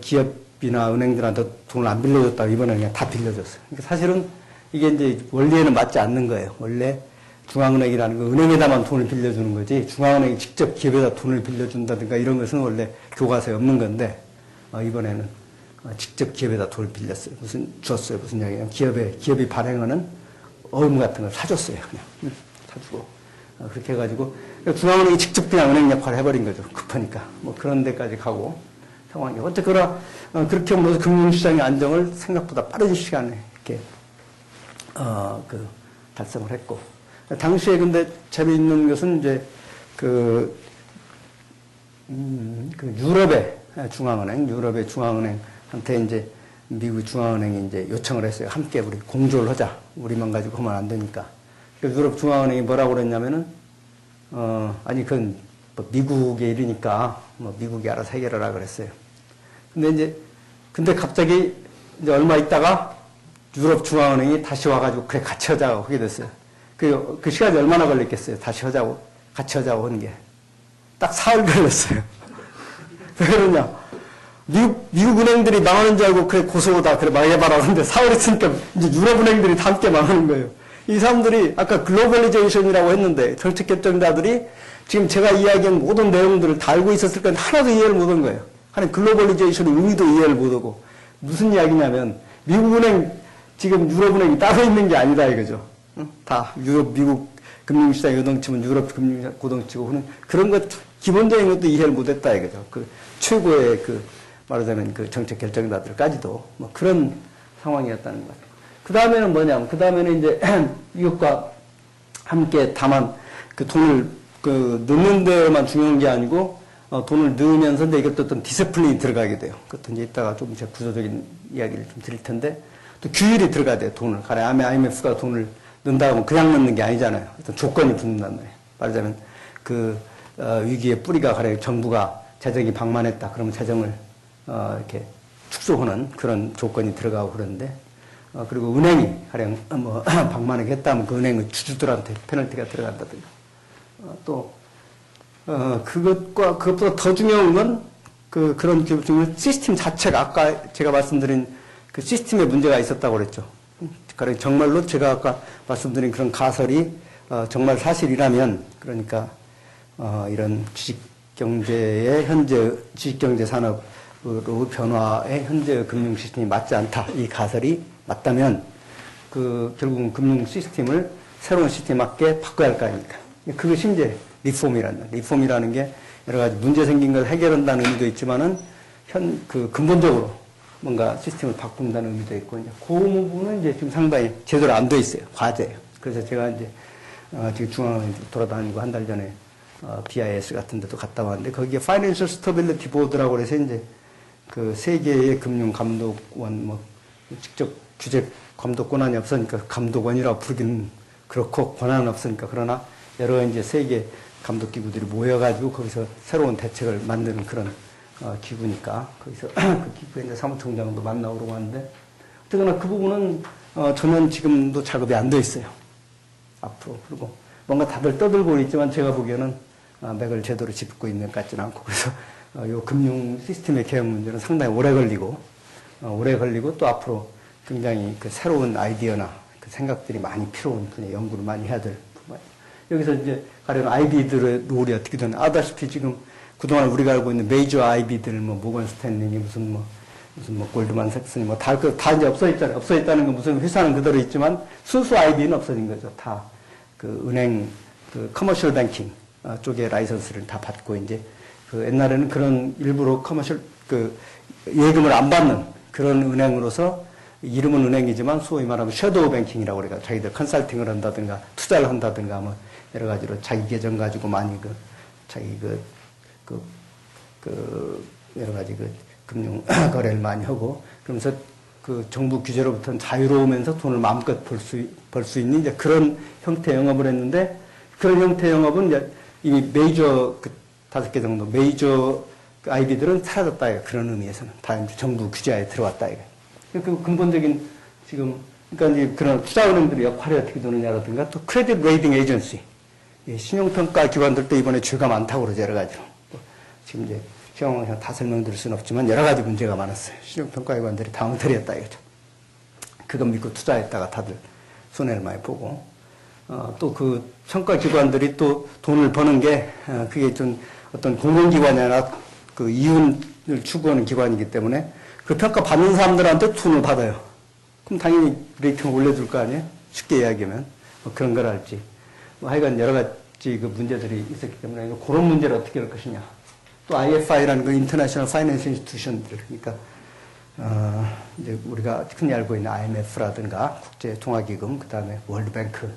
기업이나 은행들한테 돈을 안 빌려줬다고 이번에 그냥 다 빌려줬어요. 그러니까 사실은 이게 이제 원리에는 맞지 않는 거예요. 원래 중앙은행이라는 건 은행에다만 돈을 빌려주는 거지, 중앙은행이 직접 기업에다 돈을 빌려준다든가 이런 것은 원래 교과서에 없는 건데, 이번에는 직접 기업에다 돈을 빌렸어요. 줬어요. 무슨 이야기냐면 기업이 발행하는 어음 같은 걸 사줬어요. 그냥 사주고 그렇게 해가지고 중앙은행이 직접 그냥 은행 역할을 해버린 거죠. 급하니까 그런 데까지 가고 상황이 어쨌거나 그렇게 하면서 금융시장의 안정을 생각보다 빠른 시간에 이렇게 달성을 했고, 당시에 근데 재미있는 것은 이제 유럽의 중앙은행한테 이제 미국 중앙은행이 이제 요청을 했어요. 함께 우리 공조를 하자. 우리만 가지고 하면 안 되니까. 그래서 유럽 중앙은행이 뭐라고 그랬냐면은, 아니, 그건 미국의 일이니까, 미국이 알아서 해결하라 그랬어요. 근데 갑자기 이제 얼마 있다가 유럽 중앙은행이 다시 와가지고 그래, 같이 하자고 하게 됐어요. 그 시간이 얼마나 걸렸겠어요. 같이 하자고 하는 게. 딱 사흘 걸렸어요. 왜 그러냐. 미국 은행들이 망하는 줄 알고 그래 고소다 그래 망해봐라 하는데 사흘 있으니까 이제 유럽 은행들이 다 함께 망하는 거예요. 이 사람들이 아까 글로벌리제이션이라고 했는데 정책 결정자들이 지금 제가 이야기한 모든 내용들을 다 알고 있었을 건데 하나도 이해를 못한 거예요. 하는 글로벌리제이션의 의미도 이해를 못하고, 무슨 이야기냐면 미국 은행 지금 유럽 은행이 따로 있는 게 아니다 이거죠. 다 미국 금융시장 요동치면 유럽 금융시장 고동치고 하는 그런 것 기본적인 것도 이해를 못했다 이거죠. 최고의 말하자면 정책 결정자들까지도 그런 상황이었다는 거예요. 그 다음에는 뭐냐면, 그 다음에는 이제 이것과 함께 다만 돈을 넣는 데만 중요한 게 아니고 돈을 넣으면서 근데 이것도 어떤 디스플린이 들어가게 돼요. 그것도 이제 이따가 좀 제 구조적인 이야기를 좀 드릴 텐데, 또 규율이 들어가야 돼요. 돈을. 가령 IMF가 돈을 넣는다고 하면 그냥 넣는 게 아니잖아요. 어떤 조건이 붙는단 말이에요. 말하자면 위기의 뿌리가 가령 정부가 재정이 방만했다. 그러면 재정을 이렇게 축소하는 그런 조건이 들어가고 그러는데, 그리고 은행이 가령 방만하게 했다면 그 은행의 주주들한테 페널티가 들어간다든가, 또 그것보다 더 중요한 건 그런 시스템 자체가 아까 제가 말씀드린 그 시스템에 문제가 있었다고 그랬죠. 가령 정말로 제가 아까 말씀드린 그런 가설이 정말 사실이라면, 그러니까 이런 주식경제의 현재 주식경제 산업으로 변화의 현재 금융 시스템이 맞지 않다. 이 가설이 맞다면 결국은 금융 시스템을 새로운 시스템에 맞게 바꿔야 할 거 아닙니까? 그것이 이제 리폼이라는 게 여러 가지 문제 생긴 걸 해결한다는 의미도 있지만은 근본적으로 뭔가 시스템을 바꾼다는 의미도 있고, 이제 그 부분은 이제 지금 상당히 제대로 안 돼 있어요. 과제예요. 그래서 제가 이제, 지금 중앙을 돌아다니고 한 달 전에, BIS 같은 데도 갔다 왔는데, 거기에 Financial Stability Board라고 해서 이제 그 세계의 금융 감독원, 직접 규제 감독 권한이 없으니까 감독원이라고 부르기는 그렇고 권한은 없으니까, 그러나 여러 이제 세계 감독 기구들이 모여가지고 거기서 새로운 대책을 만드는 그런 기구니까 거기서 그 기구의 이제 사무총장도 만나고 그러고 하는데, 어쨌거나 그 부분은 전혀 지금도 작업이 안 돼 있어요. 앞으로. 그리고 뭔가 다들 떠들고 있지만 제가 보기에는 맥을 제대로 짚고 있는 것 같지는 않고, 그래서 요 금융 시스템의 개혁 문제는 상당히 오래 걸리고 또 앞으로 굉장히 그 새로운 아이디어나 그 생각들이 많이 필요한 분야, 연구를 많이 해야 될 부분이에요. 여기서 이제 가령 아이비들의 롤이 어떻게 되나, 아다시피 지금 그동안 우리가 알고 있는 메이저 아이비들, 모건 스탠리니, 무슨 골드만삭스니, 다 이제 없어졌잖아요. 없어졌다는 건 무슨 회사는 그대로 있지만 순수 아이비는 없어진 거죠. 다 그 은행, 커머셜 뱅킹 쪽에 라이선스를 다 받고, 이제 옛날에는 그런 일부러 커머셜, 예금을 안 받는 그런 은행으로서 이름은 은행이지만 소위 말하면 섀도우 뱅킹이라고 그래요. 자기들 컨설팅을 한다든가 투자를 한다든가 여러 가지로 자기 계정 가지고 많이 여러 가지 금융 거래를 많이 하고, 그러면서 정부 규제로부터는 자유로우면서 돈을 마음껏 벌 수 있는 이제 그런 형태의 영업을 했는데, 그런 형태의 영업은 이제 이미 메이저 5개 정도 메이저 아이비들은 사라졌다 이거. 그런 의미에서는 다 이제 정부 규제하에 들어왔다 이거. 그 근본적인 지금 그러니까 이제 그런 투자은행들의 역할이 어떻게 되느냐라든가, 또 크레딧 레이팅 에이전시, 신용평가 기관들도 이번에 죄가 많다고 그러죠. 여러 가지로. 지금 이제 시험을 그냥 다 설명드릴 수는 없지만 여러 가지 문제가 많았어요. 신용평가 기관들이 다 엉터리였다 이거죠. 그거 믿고 투자했다가 다들 손해를 많이 보고, 또 그 평가 기관들이 또 돈을 버는 게 그게 좀 어떤 공공기관이 아니라 그 이윤을 추구하는 기관이기 때문에 그 평가 받는 사람들한테 돈을 받아요. 그럼 당연히 레이팅을 올려줄 거 아니에요? 쉽게 이야기하면. 그런 걸 할지. 하여간 여러 가지 그 문제들이 있었기 때문에 그런 문제를 어떻게 할 것이냐. 또 IFI라는 그 인터내셔널 파이낸스 인스티튜션들, 그러니까 이제 우리가 흔히 알고 있는 IMF라든가 국제통화기금, 그 다음에 월드뱅크,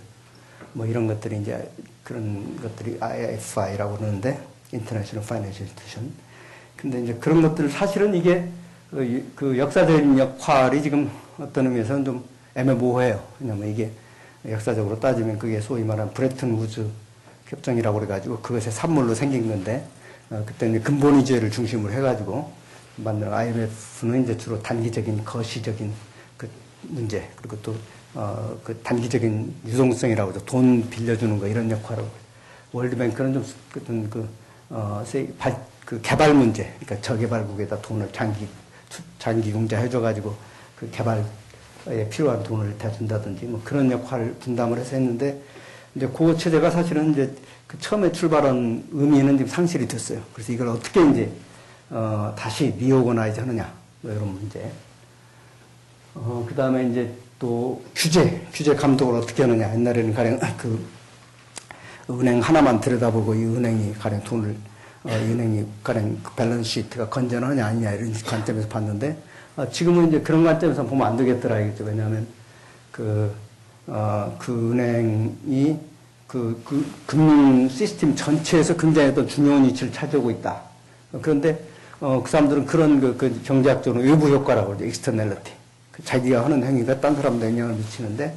이런 것들이 이제 그런 것들이 IFI라고 그러는데, 인터내셔널 파이낸스 인스티튜션. 근데 이제 그런 것들 사실은 이게 그 역사적인 역할이 지금 어떤 의미에서는 좀 애매모호해요. 왜냐면 이게 역사적으로 따지면 그게 소위 말하는 브레튼 우즈 협정이라고 그래가지고 그것의 산물로 생긴 건데, 그때는 근본위주의를 중심으로 해가지고 만든 IMF는 이제 주로 단기적인 거시적인 그 문제, 그리고 또 그 단기적인 유동성이라고 하죠. 돈 빌려주는 거 이런 역할을. 월드뱅크는 좀 그 개발 문제, 그러니까 저개발국에다 돈을 장기 융자해줘가지고 그 개발에 필요한 돈을 대준다든지 그런 역할을 분담을 해서 했는데, 이제 그 체제가 사실은 이제 그 처음에 출발한 의미는 지금 상실이 됐어요. 그래서 이걸 어떻게 이제 다시 리오거나이즈 하느냐, 이런 문제. 그 다음에 이제 또 규제 감독을 어떻게 하느냐. 옛날에는 가령 은행 하나만 들여다보고 이 은행이 가령 돈을 이 은행이 가령 그 밸런스 시트가 건전하냐 아니냐 이런 관점에서 봤는데, 지금은 이제 그런 관점에서 보면 안 되겠더라 이겠죠. 왜냐하면 그 은행이 금융 시스템 전체에서 굉장히 어떤 중요한 위치를 차지하고 있다. 그런데 그 사람들은 그런 그 경제학적으로 외부 효과라고 그러죠. 익스터널리티. 자기가 하는 행위가 딴 사람한테 영향을 미치는데,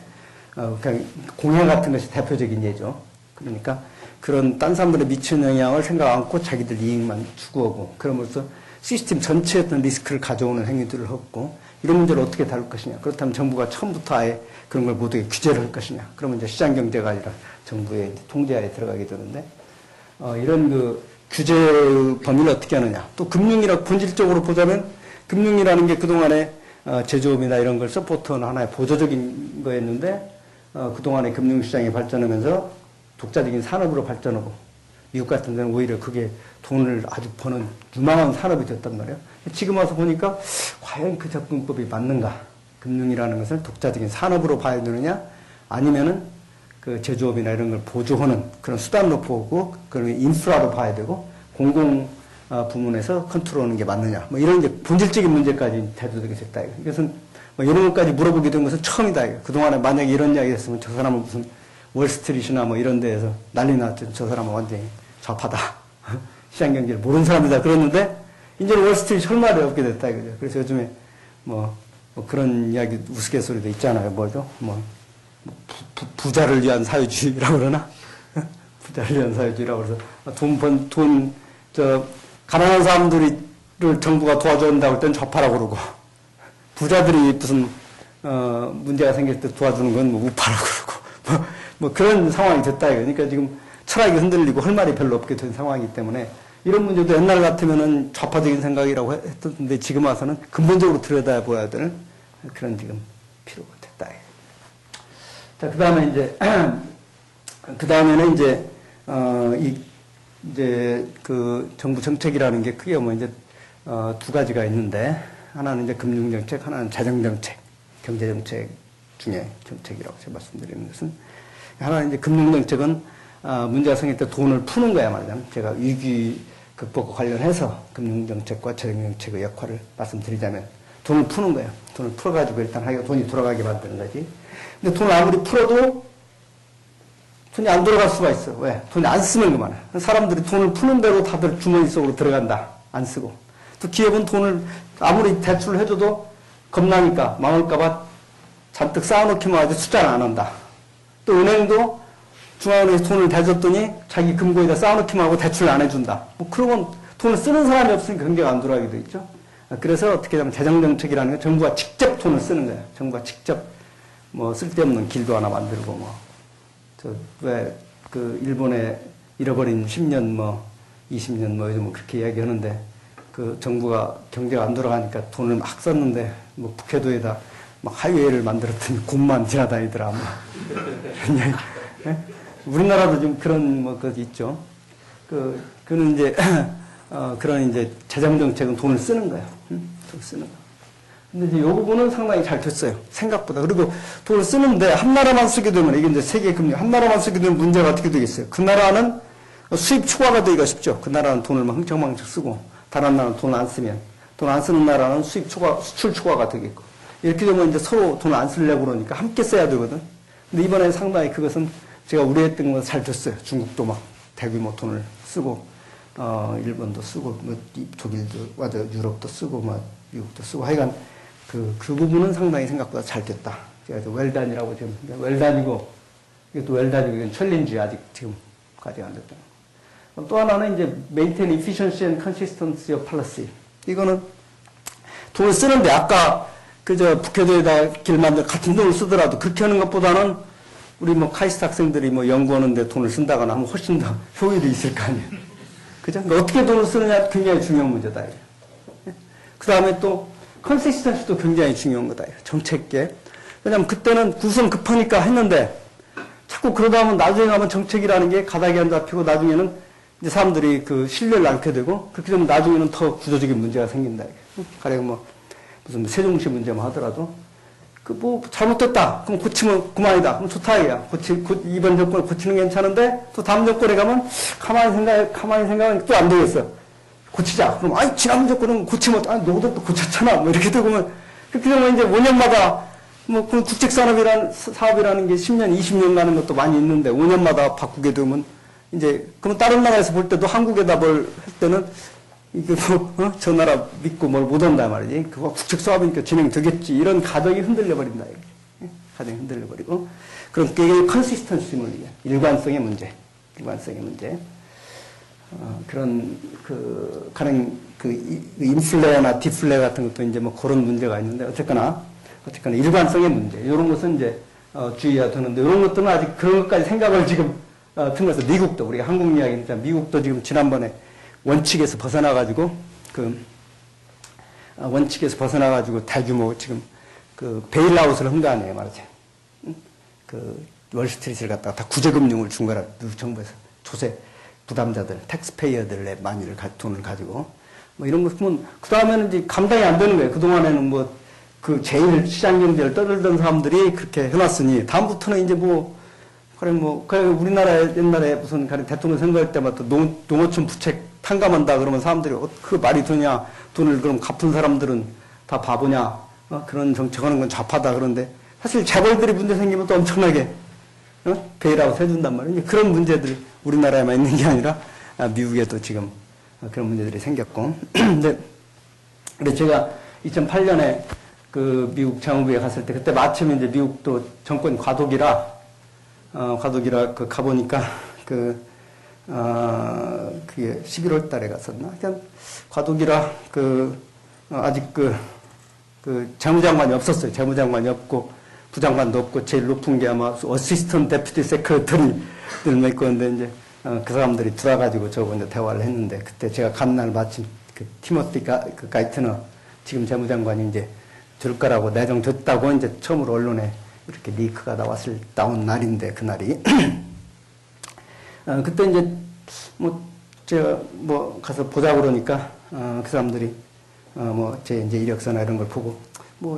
그냥 공해 같은 것이 대표적인 예죠. 그러니까 그런 딴 사람들의 미치는 영향을 생각 않고 자기들 이익만 추구하고, 그러면서 시스템 전체의 어떤 리스크를 가져오는 행위들을 하고, 이런 문제를 어떻게 다룰 것이냐. 그렇다면 정부가 처음부터 아예 그런 걸 모두 규제를 할 것이냐. 그러면 이제 시장 경제가 아니라 정부의 통제하에 들어가게 되는데, 이런 그 규제 범위를 어떻게 하느냐. 또 금융이라고 본질적으로 보자면, 금융이라는 게 그동안에 제조업이나 이런 걸 서포트하는 하나의 보조적인 거였는데, 그동안에 금융시장이 발전하면서 독자적인 산업으로 발전하고, 미국 같은 데는 오히려 그게 돈을 아주 버는 유망한 산업이 됐단 말이에요. 지금 와서 보니까 과연 그 접근법이 맞는가? 금융이라는 것을 독자적인 산업으로 봐야 되느냐? 아니면은 그 제조업이나 이런 걸 보조하는 그런 수단으로 보고, 그런 인프라로 봐야 되고, 공공 부문에서 컨트롤하는 게 맞느냐. 뭐 이런 이제 본질적인 문제까지 대두되게 됐다. 이것은 뭐 이런 것까지 물어보게 된 것은 처음이다. 그동안에 만약에 이런 이야기 했으면 저 사람은 무슨 월스트리트나 뭐 이런 데에서 난리 났죠. 저 사람은 완전히 좌파다. 시장경제를 모르는 사람이다. 그랬는데, 이제는 월스트리트 할 말이 없게 됐다. 이거죠. 그래서 요즘에 뭐 그런 이야기 우스갯소리도 있잖아요. 뭐죠? 부자를 위한 사회주의라고 그러나? 부자를 위한 사회주의라고 그래서 가난한 사람들을 정부가 도와준다고 할 땐 좌파라고 그러고, 부자들이 무슨, 문제가 생길 때 도와주는 건 뭐 우파라고 그러고, 뭐 그런 상황이 됐다. 그러니까 지금 철학이 흔들리고 할 말이 별로 없게 된 상황이기 때문에 이런 문제도 옛날 같으면은 좌파적인 생각이라고 했었는데 지금 와서는 근본적으로 들여다봐야 될 그런 지금 필요가 됐다. 자, 그 다음에 이제, 그 다음에는 이제 그 정부 정책이라는 게 크게 뭐 이제, 두 가지가 있는데, 하나는 이제 금융정책, 하나는 재정정책, 경제정책 중에 정책이라고 제가 말씀드리는 것은, 하나는 이제 금융정책은, 문제가 생길 때 돈을 푸는 거야 말이자면, 제가 위기 극복과 관련해서 금융정책과 재정정책의 역할을 말씀드리자면, 돈을 푸는 거예요. 돈을 풀어가지고 일단 하기가 돈이 돌아가게 만드는 거지. 근데 돈을 아무리 풀어도 돈이 안 돌아갈 수가 있어. 왜? 돈이 안 쓰면 그만해. 사람들이 돈을 푸는 대로 다들 주머니 속으로 들어간다. 안 쓰고. 또 기업은 돈을 아무리 대출을 해줘도 겁나니까 망할까봐 잔뜩 쌓아놓기만 하지 투자를 안 한다. 또 은행도 중앙은행에서 돈을 대줬더니 자기 금고에다 쌓아놓기만 하고 대출을 안 해준다. 뭐 그러면 돈을 쓰는 사람이 없으니까 경제가 안 돌아가게 돼 있죠. 그래서 어떻게 하면 재정정책이라는 건 정부가 직접 돈을 쓰는 거예요. 정부가 직접 뭐 쓸데없는 길도 하나 만들고 뭐 왜 그 일본에 잃어버린 10년 뭐 20년 뭐 요즘 그렇게 이야기하는데 그 정부가 경제가 안 돌아가니까 돈을 막 썼는데 뭐 북해도에다 막 하이웨이를 만들었더니 곰만 지나다니더라. 뭐. 네? 우리나라도 좀 그런 뭐 그 있죠. 그는 이제 그런 이제 재정정책은 돈을 쓰는 거예요. 돈 쓰는 거. 근데 이제 이 부분은 상당히 잘 됐어요. 생각보다. 그리고 돈을 쓰는데 한 나라만 쓰게 되면 이게 이제 세계 금융 한 나라만 쓰게 되면 문제가 어떻게 되겠어요? 그 나라는 수입 초과가 되기가 쉽죠. 그 나라는 돈을 막 흥청망청 쓰고 다른 나라는 돈을 안 쓰면 돈 안 쓰는 나라는 수입 초과, 수출 초과가 되겠고 이렇게 되면 이제 서로 돈을 안 쓰려고 그러니까 함께 써야 되거든. 근데 이번에 상당히 그것은 제가 우려했던 건 잘 됐어요. 중국도 막 대규모 돈을 쓰고 일본도 쓰고 뭐 독일도 유럽도 쓰고 뭐 미국도 쓰고 하여간 그 부분은 상당히 생각보다 잘 됐다. 제가 웰단이라고 지금 웰단이고 이것도 웰단이고 이건 챌린지 아직 지금까지 안 됐다. 또 하나는 이제 maintain efficiency and consistency of policy. 이거는 돈을 쓰는데 아까 그저 북해도에다 길 만들 같은 돈을 쓰더라도 그렇게 하는 것보다는 우리 뭐 카이스트 학생들이 뭐 연구하는데 돈을 쓴다거나 하면 훨씬 더 효율이 있을 거 아니에요. 그죠? 그러니까 어떻게 돈을 쓰느냐 굉장히 중요한 문제다. 그 다음에 또 컨시스턴시도 굉장히 중요한 거다. 정책계. 왜냐면 그때는 구성 급하니까 했는데 자꾸 그러다 보면 나중에 가면 정책이라는 게 가닥이 안 잡히고 나중에는 이제 사람들이 그 신뢰를 않게 되고 그렇게 되면 나중에는 더 구조적인 문제가 생긴다. 가령 뭐 무슨 세종시 문제만 하더라도 그 뭐 잘못됐다. 그럼 고치면 그만이다. 그럼 좋다 이야. 이번 정권 고치는 게 괜찮은데 또 다음 정권에 가면 가만히 생각하면 또 안 되겠어. 고치자. 그럼, 아니, 지난번 정권은 고치면, 너도 또 고쳤잖아. 뭐 이렇게 되면, 그렇게 되면 이제 5년마다, 뭐, 그 사업이라는 게 10년, 20년 가는 것도 많이 있는데, 5년마다 바꾸게 되면, 이제, 그럼 다른 나라에서 볼 때도 한국에다 뭘 할 때는, 이게 뭐, 저 나라 믿고 뭘 못 한단 말이지. 그거 국책 사업이니까 진행되겠지. 이런 가정이 흔들려버린다. 이게. 가정이 흔들려버리고. 그럼 그게 컨시스턴시 문제. 일관성의 문제. 그런, 가령, 인플레나 디플레 같은 것도 이제 뭐 그런 문제가 있는데, 어쨌거나 일관성의 문제. 이런 것은 이제, 주의해야 되는데, 이런 것들은 아직 그런 것까지 생각을 지금, 통해서 미국도, 우리가 한국 이야기니까 미국도 지금 지난번에 원칙에서 벗어나가지고, 원칙에서 벗어나가지고 대규모 지금, 베일아웃을 한 거 아니에요, 말하자. 월스트리트를 갖다가 다 구제금융을 준 거라, 미국 정부에서. 조세. 부담자들, 텍스페이어들의 많이를 돈을 가지고 뭐 이런 거 보면 그 다음에는 이제 감당이 안 되는 거예요. 그 동안에는 뭐 그 제일 시장 경제를 떠들던 사람들이 그렇게 해놨으니 다음부터는 이제 뭐 그래, 우리나라에 옛날에 무슨 대통령 선거할 때마다 농어촌 부채 탕감한다 그러면 사람들이 그 말이 되냐? 돈을 그럼 갚은 사람들은 다 바보냐? 그런 정책하는 건 좌파다 그런데 사실 재벌들이 문제 생기면 또 엄청나게 베일아웃 해준단 말이에요. 그런 문제들 우리나라에만 있는 게 아니라 미국에도 지금 그런 문제들이 생겼고. 근데 제가 2008년에 그 미국 재무부에 갔을 때 그때 마침 이제 미국도 정권 과도기라 그 가보니까 그게 11월 달에 갔었나? 그냥 과도기라 아직 재무장관이 없었어요. 재무장관이 없고 부장관도 없고 제일 높은 게 아마 어시스턴트 데프티 세크레터리들만 있고 근데 이제 그 사람들이 들어와가지고 저하고 이제 대화를 했는데 그때 제가 간 날 마침 그 티모티 가이트너 지금 재무장관이 이제 줄 거라고 내정됐다고 이제 처음으로 언론에 이렇게 리크가 나온 날인데 그날이 그때 이제 제가 가서 보자 그러니까 그 사람들이 제 이제 이력서나 이런 걸 보고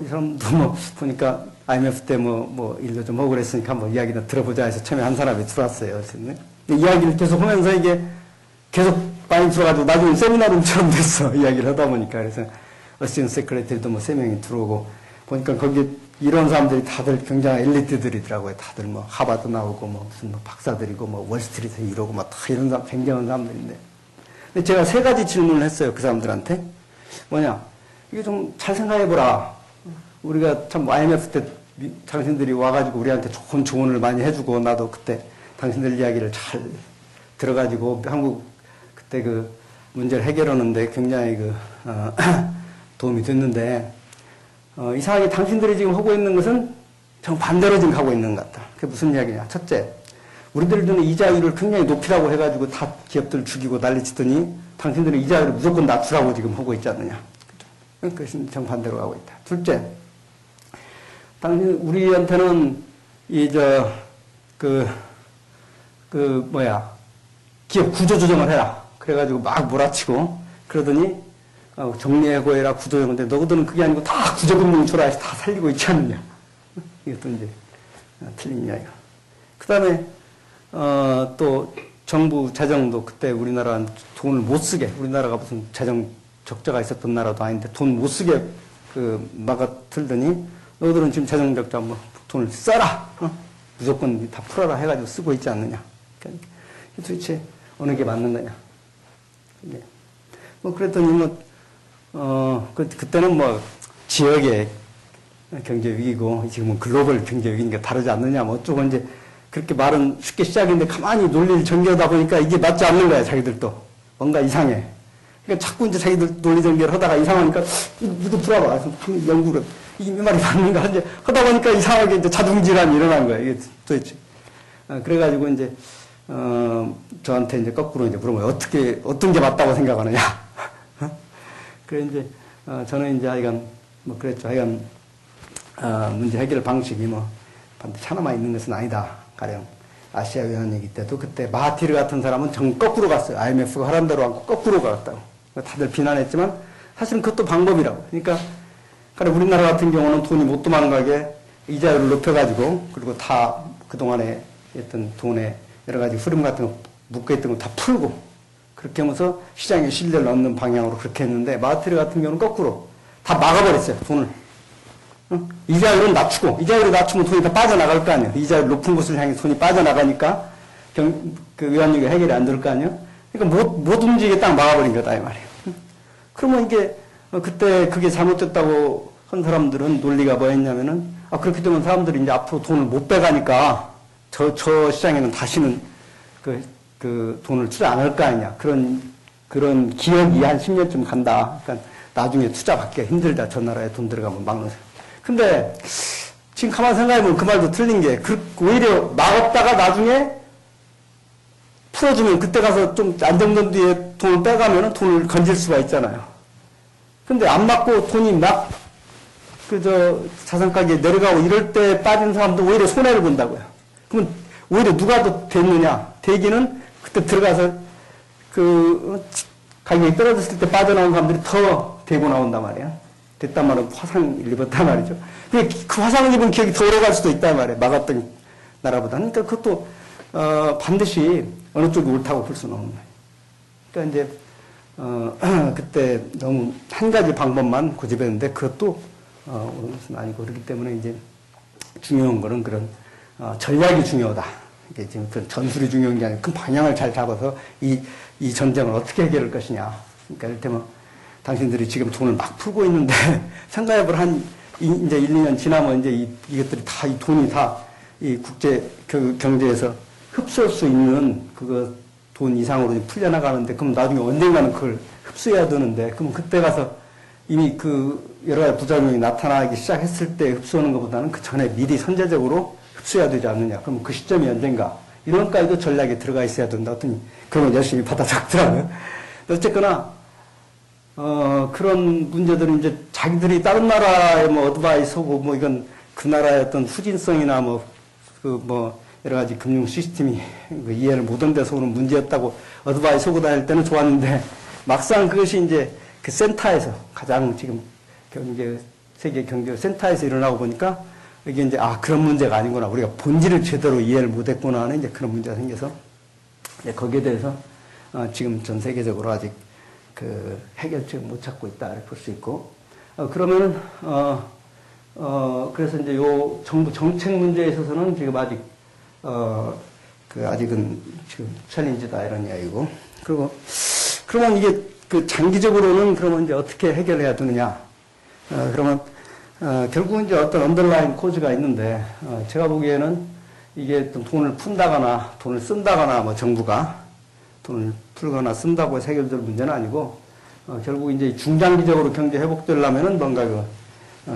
이 사람도 보니까 IMF 때 일도 좀 하고 그랬으니까 한번 이야기나 들어보자 해서 처음에 한 사람이 들어왔어요. 근데 이야기를 계속 하면서 이게 계속 많이 들어가지고 나중에 세미나룸처럼 됐어. 이야기를 하다 보니까. 그래서 어시스턴트 세크레터리도 3명이 들어오고 보니까 거기 이런 사람들이 다들 굉장히 엘리트들이더라고요. 다들 하버드 나오고 무슨 박사들이고 월스트리트에 이러고 다 이런 사람, 굉장한 사람들인데. 근데 제가 3가지 질문을 했어요. 그 사람들한테. 뭐냐. 이게 좀 잘 생각해보라. 우리가 참 IMF 때 당신들이 와가지고 우리한테 좋은 조언을 많이 해주고 나도 그때 당신들 이야기를 잘 들어가지고 한국 그때 그 문제를 해결하는데 굉장히 도움이 됐는데 이상하게 당신들이 지금 하고 있는 것은 정반대로 지금 가고 있는 것 같다. 그게 무슨 이야기냐. 첫째, 우리들은 이자율을 굉장히 높이라고 해가지고 다 기업들 죽이고 난리치더니 당신들은 이자율을 무조건 낮추라고 지금 하고 있지 않느냐. 그것은 정반대로 가고 있다. 둘째, 우리한테는 기업 구조조정을 해라. 그래가지고 막 몰아치고 그러더니 정리해고해라 구조조정인데 너희들은 그게 아니고 다 구조금융 줘라 해서 다 살리고 있지 않느냐. 이것도 이제 틀린 이야기가. 그 다음에 또 정부 재정도 그때 우리나라는 돈을 못 쓰게 우리나라가 무슨 재정 적자가 있었던 나라도 아닌데 돈 못 쓰게 막아틀더니 너희들은 지금 재정 적자 돈을 써라. 무조건 다 풀어라 해가지고 쓰고 있지 않느냐. 그러니까 도대체 어느 게 맞는 거냐. 네. 그랬더니 그때는 지역의 경제 위기고 지금은 글로벌 경제 위기니까 다르지 않느냐. 어쩌고 이제 그렇게 말은 쉽게 시작인데 가만히 논리를 전개하다 보니까 이게 맞지 않는 거야. 자기들도. 뭔가 이상해. 그러니까 자꾸 이제 자기들 논리 전개를 하다가 이상하니까 이거 풀어봐. 그래서 연구를 이 말이 맞는가 이제 하다 보니까 이상하게 이제 자중질환이 일어난 거야. 이게 도대체. 그래가지고 이제 저한테 이제 거꾸로 이제 물어봐요. 어떤 게 맞다고 생각하느냐. 그래 이제 저는 이제 하여간 그랬죠. 하여간 문제 해결 방식이 반드시 하나만 있는 것은 아니다. 가령 아시아 외환위기 때도 그때 마하티르 같은 사람은 거꾸로 갔어요. IMF가 하란 대로 않고 거꾸로 갔다고. 다들 비난했지만 사실은 그것도 방법이라고. 그러니까 우리나라 같은 경우는 돈이 못 도망가게 이자율을 높여가지고 그리고 다 그동안에 했던 돈에 여러 가지 흐름 같은 거 묶여있던 거 다 풀고 그렇게 하면서 시장에 신뢰를 얻는 방향으로 그렇게 했는데 마하티르 같은 경우는 거꾸로 다 막아버렸어요. 돈을. 이자율은 낮추고 이자율을 낮추면 돈이 다 빠져나갈 거 아니에요. 이자율 높은 곳을 향해 돈이 빠져나가니까 그 외환위기가 해결이 안 될 거 아니에요. 그러니까 못 움직이게 딱 막아버린 거다 이 말이에요. 그러면 이게 그때 그게 잘못됐다고 한 사람들은 논리가 뭐였냐면은 그렇게 되면 사람들이 이제 앞으로 돈을 못 빼가니까 저 시장에는 다시는 그 돈을 투자 안 할 거 아니냐. 그런 기억이 한 10년쯤 간다. 그러니까 나중에 투자 받기가 힘들다. 저 나라에 돈 들어가면 막는. 근데 지금 가만 생각해보면 그 말도 틀린 게 오히려 막았다가 나중에 풀어주면 그때 가서 좀 안정된 뒤에 돈을 빼가면 돈을 건질 수가 있잖아요. 근데 안 맞고 돈이 막 자산 가격이 내려가고 이럴 때 빠진 사람도 오히려 손해를 본다고요. 그러면 오히려 누가 더 됐느냐? 대기는 그때 들어가서 가격이 떨어졌을 때 빠져나온 사람들이 더 대고 나온단 말이야. 됐단 말은 화상을 입었단 말이죠. 그 화상을 입은 기억이 더 오래갈 수도 있단 말이에요. 막았던 나라보다는. 그러니까 그것도, 반드시 어느 쪽이 옳다고 볼 수는 없는 거예요. 그러니까 이제, 그때 너무 한 가지 방법만 고집했는데 그것도, 옳은 것은 아니고 그렇기 때문에 이제 중요한 거는 그런, 전략이 중요하다. 이게 지금 그 전술이 중요한 게 아니고 큰 방향을 잘 잡아서 이 전쟁을 어떻게 해결할 것이냐. 그러니까 이를테면 당신들이 지금 돈을 막 풀고 있는데 생각해보면 이제 1, 2년 지나면 이제 이것들이 다 이 돈이 다 이 국제 경제에서 흡수할 수 있는 그거 돈 이상으로 풀려나가는데 그럼 나중에 언젠가는 그걸 흡수해야 되는데 그럼 그때 가서 이미 그 여러 가지 부작용이 나타나기 시작했을 때 흡수하는 것보다는 그 전에 미리 선제적으로 흡수해야 되지 않느냐. 그럼 그 시점이 언젠가. 이런 것까지도 전략에 들어가 있어야 된다. 어떤 그런 걸 열심히 받아 적더라고요. 어쨌거나, 그런 문제들은 이제 자기들이 다른 나라의 뭐 어드바이스고 뭐 이건 그 나라의 어떤 후진성이나 여러 가지 금융 시스템이 이해를 못한 데서 오는 문제였다고 어드바이스 오고 다닐 때는 좋았는데 막상 그것이 이제 그 센터에서 가장 지금 세계 경제 센터에서 일어나고 보니까 이게 이제, 그런 문제가 아니구나. 우리가 본질을 제대로 이해를 못했구나 하는 이제 그런 문제가 생겨서, 이제 거기에 대해서, 지금 전 세계적으로 아직 그 해결책을 못 찾고 있다. 이렇게 볼 수 있고, 그러면은, 그래서 이제 요 정부 정책 문제에 있어서는 지금 아직, 아직은 지금 챌린지다 이런 이야기고, 그러면 이게 그 장기적으로는 그러면 이제 어떻게 해결해야 되느냐. 그러면, 결국은 이제 어떤 언더라인 코즈가 있는데, 제가 보기에는 이게 돈을 푼다거나, 돈을 쓴다거나, 뭐 정부가 돈을 풀거나 쓴다고 해서 해결될 문제는 아니고, 결국 이제 중장기적으로 경제 회복되려면은 뭔가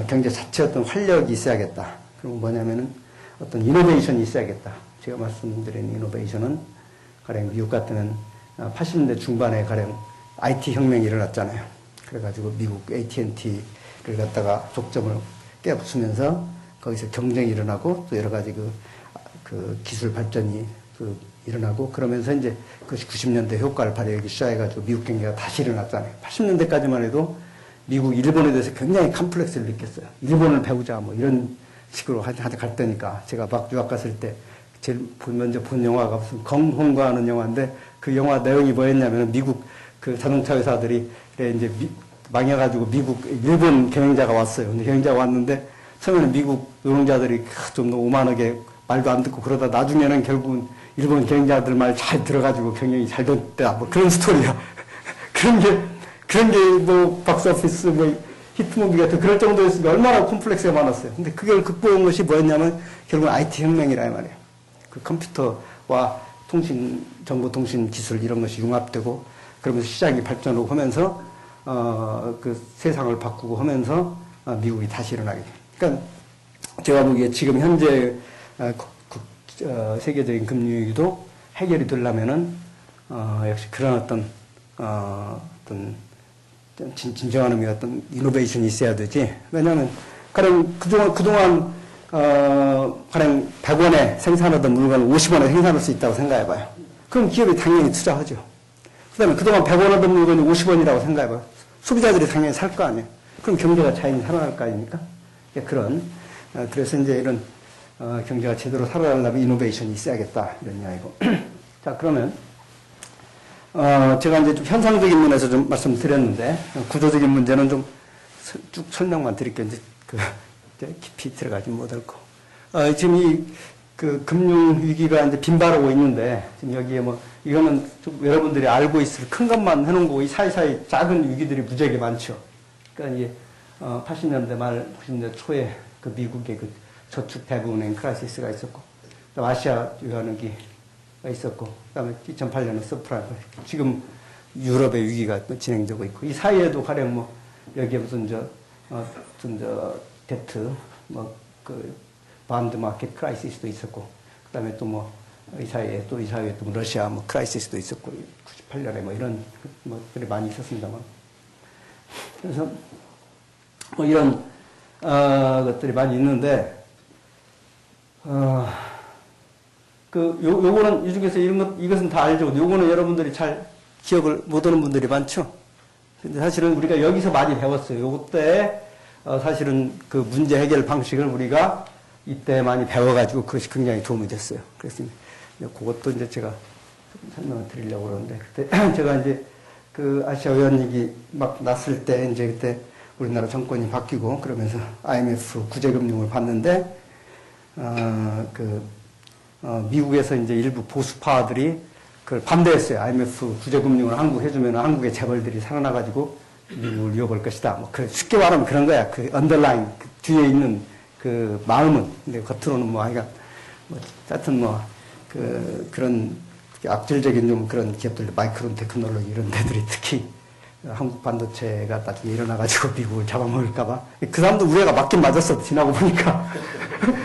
경제 자체 어떤 활력이 있어야겠다. 그리고 뭐냐면은 어떤 이노베이션이 있어야겠다. 제가 말씀드린 이노베이션은 가령 미국 같으면 80년대 중반에 가령 IT 혁명이 일어났잖아요. 그래가지고 미국 AT&T를 갖다가 족점을 깨부수면서 거기서 경쟁이 일어나고 또 여러 가지 그 기술 발전이 일어나고 그러면서 이제 그것이 90년대 효과를 발휘하기 시작해가지고 미국 경제가 다시 일어났잖아요. 80년대까지만 해도 미국, 일본에 대해서 굉장히 컴플렉스를 느꼈어요. 일본을 배우자 뭐 이런 식으로 갈 때니까 제가 막 유학 갔을 때 제일 먼저 본 영화가 무슨 검홍과 하는 영화인데 그 영화 내용이 뭐였냐면 미국 그 자동차 회사들이 이제 망해가지고 일본 경영자가 왔어요. 근데 경영자가 왔는데 처음에는 미국 노동자들이 좀 너무 오만하게 말도 안 듣고 그러다 나중에는 결국은 일본 경영자들 말 잘 들어가지고 경영이 잘 됐다. 뭐 그런 스토리야. 그런 게 뭐 박스오피스 뭐 히트무비 같은 그럴 정도였으니까 얼마나 콤플렉스가 많았어요. 근데 그걸 극복한 것이 뭐였냐면 결국은 IT 혁명이라 이 말이에요. 그 컴퓨터와 정보통신 기술 이런 것이 융합되고 그러면서 시장이 발전하고 하면서 그 세상을 바꾸고 하면서 미국이 다시 일어나게 돼요. 그러니까 제가 보기에 지금 현재 세계적인 금융위기도 해결이 되려면은 역시 그런 어떤 진정한 의미의 어떤 이노베이션이 있어야 되지. 왜냐하면 가령 그동안 가령 100원에 생산하던 물건을 50원에 생산할 수 있다고 생각해봐요. 그럼 기업이 당연히 투자하죠. 그다음에 그동안 100원 하던 물건이 50원이라고 생각해봐요. 소비자들이 당연히 살 거 아니에요. 그럼 경제가 자연히 살아날 거 아닙니까? 그래서 이제 이런 경제가 제대로 살아나려면 이노베이션이 있어야겠다 이런 이야기고. 자, 그러면 제가 이제 좀 현상적인 면에서 좀 말씀드렸는데 구조적인 문제는 좀 쭉 설명만 드릴게요. 이제 깊이 들어가지 못할 거. 지금 그 금융 위기가 이제 빈발하고 있는데 지금 여기에 이거는 좀 여러분들이 알고 있을 큰 것만 해놓은 거고 이 사이사이 작은 위기들이 무지하게 많죠. 그러니까 이제 80년대 말 90년대 초에 그 미국의 그 저축 대부은행 크라이시스가 있었고, 또 아시아 유한위기가 있었고, 그다음에 2008년은 서프라임, 지금 유럽의 위기가 진행되고 있고, 이 사이에도 가령 여기에 무슨 데트, 반드 마켓 크라이시스도 있었고, 그다음에 또 이 사이에 또 러시아 크라이시스도 있었고, 98년에 이런 것들이 많이 있었습니다만. 그래서 이런 것들이 많이 있는데, 요거는 이 중에서 이것은 다 알죠. 요거는 여러분들이 잘 기억을 못하는 분들이 많죠. 근데 사실은 우리가 여기서 많이 배웠어요. 요때 사실은 그 문제 해결 방식을 우리가 이때 많이 배워가지고 그것이 굉장히 도움이 됐어요. 그래서 그것도 이제 제가 설명을 드리려고 그러는데, 그때 제가 이제 그 아시아 외환위기 막 났을 때 이제 그때 우리나라 정권이 바뀌고 그러면서 IMF 구제금융을 받는데, 미국에서 이제 일부 보수파들이 그걸 반대했어요. IMF 구제금융을 한국 해주면 한국의 재벌들이 살아나가지고 미국을 이어볼 것이다. 뭐, 쉽게 말하면 그런 거야. 그 언더라인, 그 뒤에 있는 그 마음은. 근데 겉으로는 뭐, 하여간, 뭐, 하여튼 뭐, 그런 악질적인 좀 그런 기업들, 마이크론 테크놀로지 이런 데들이 특히 한국 반도체가 나중에 일어나가지고 미국을 잡아먹을까봐. 그 사람도 우리가 맞긴 맞았어. 지나고 보니까.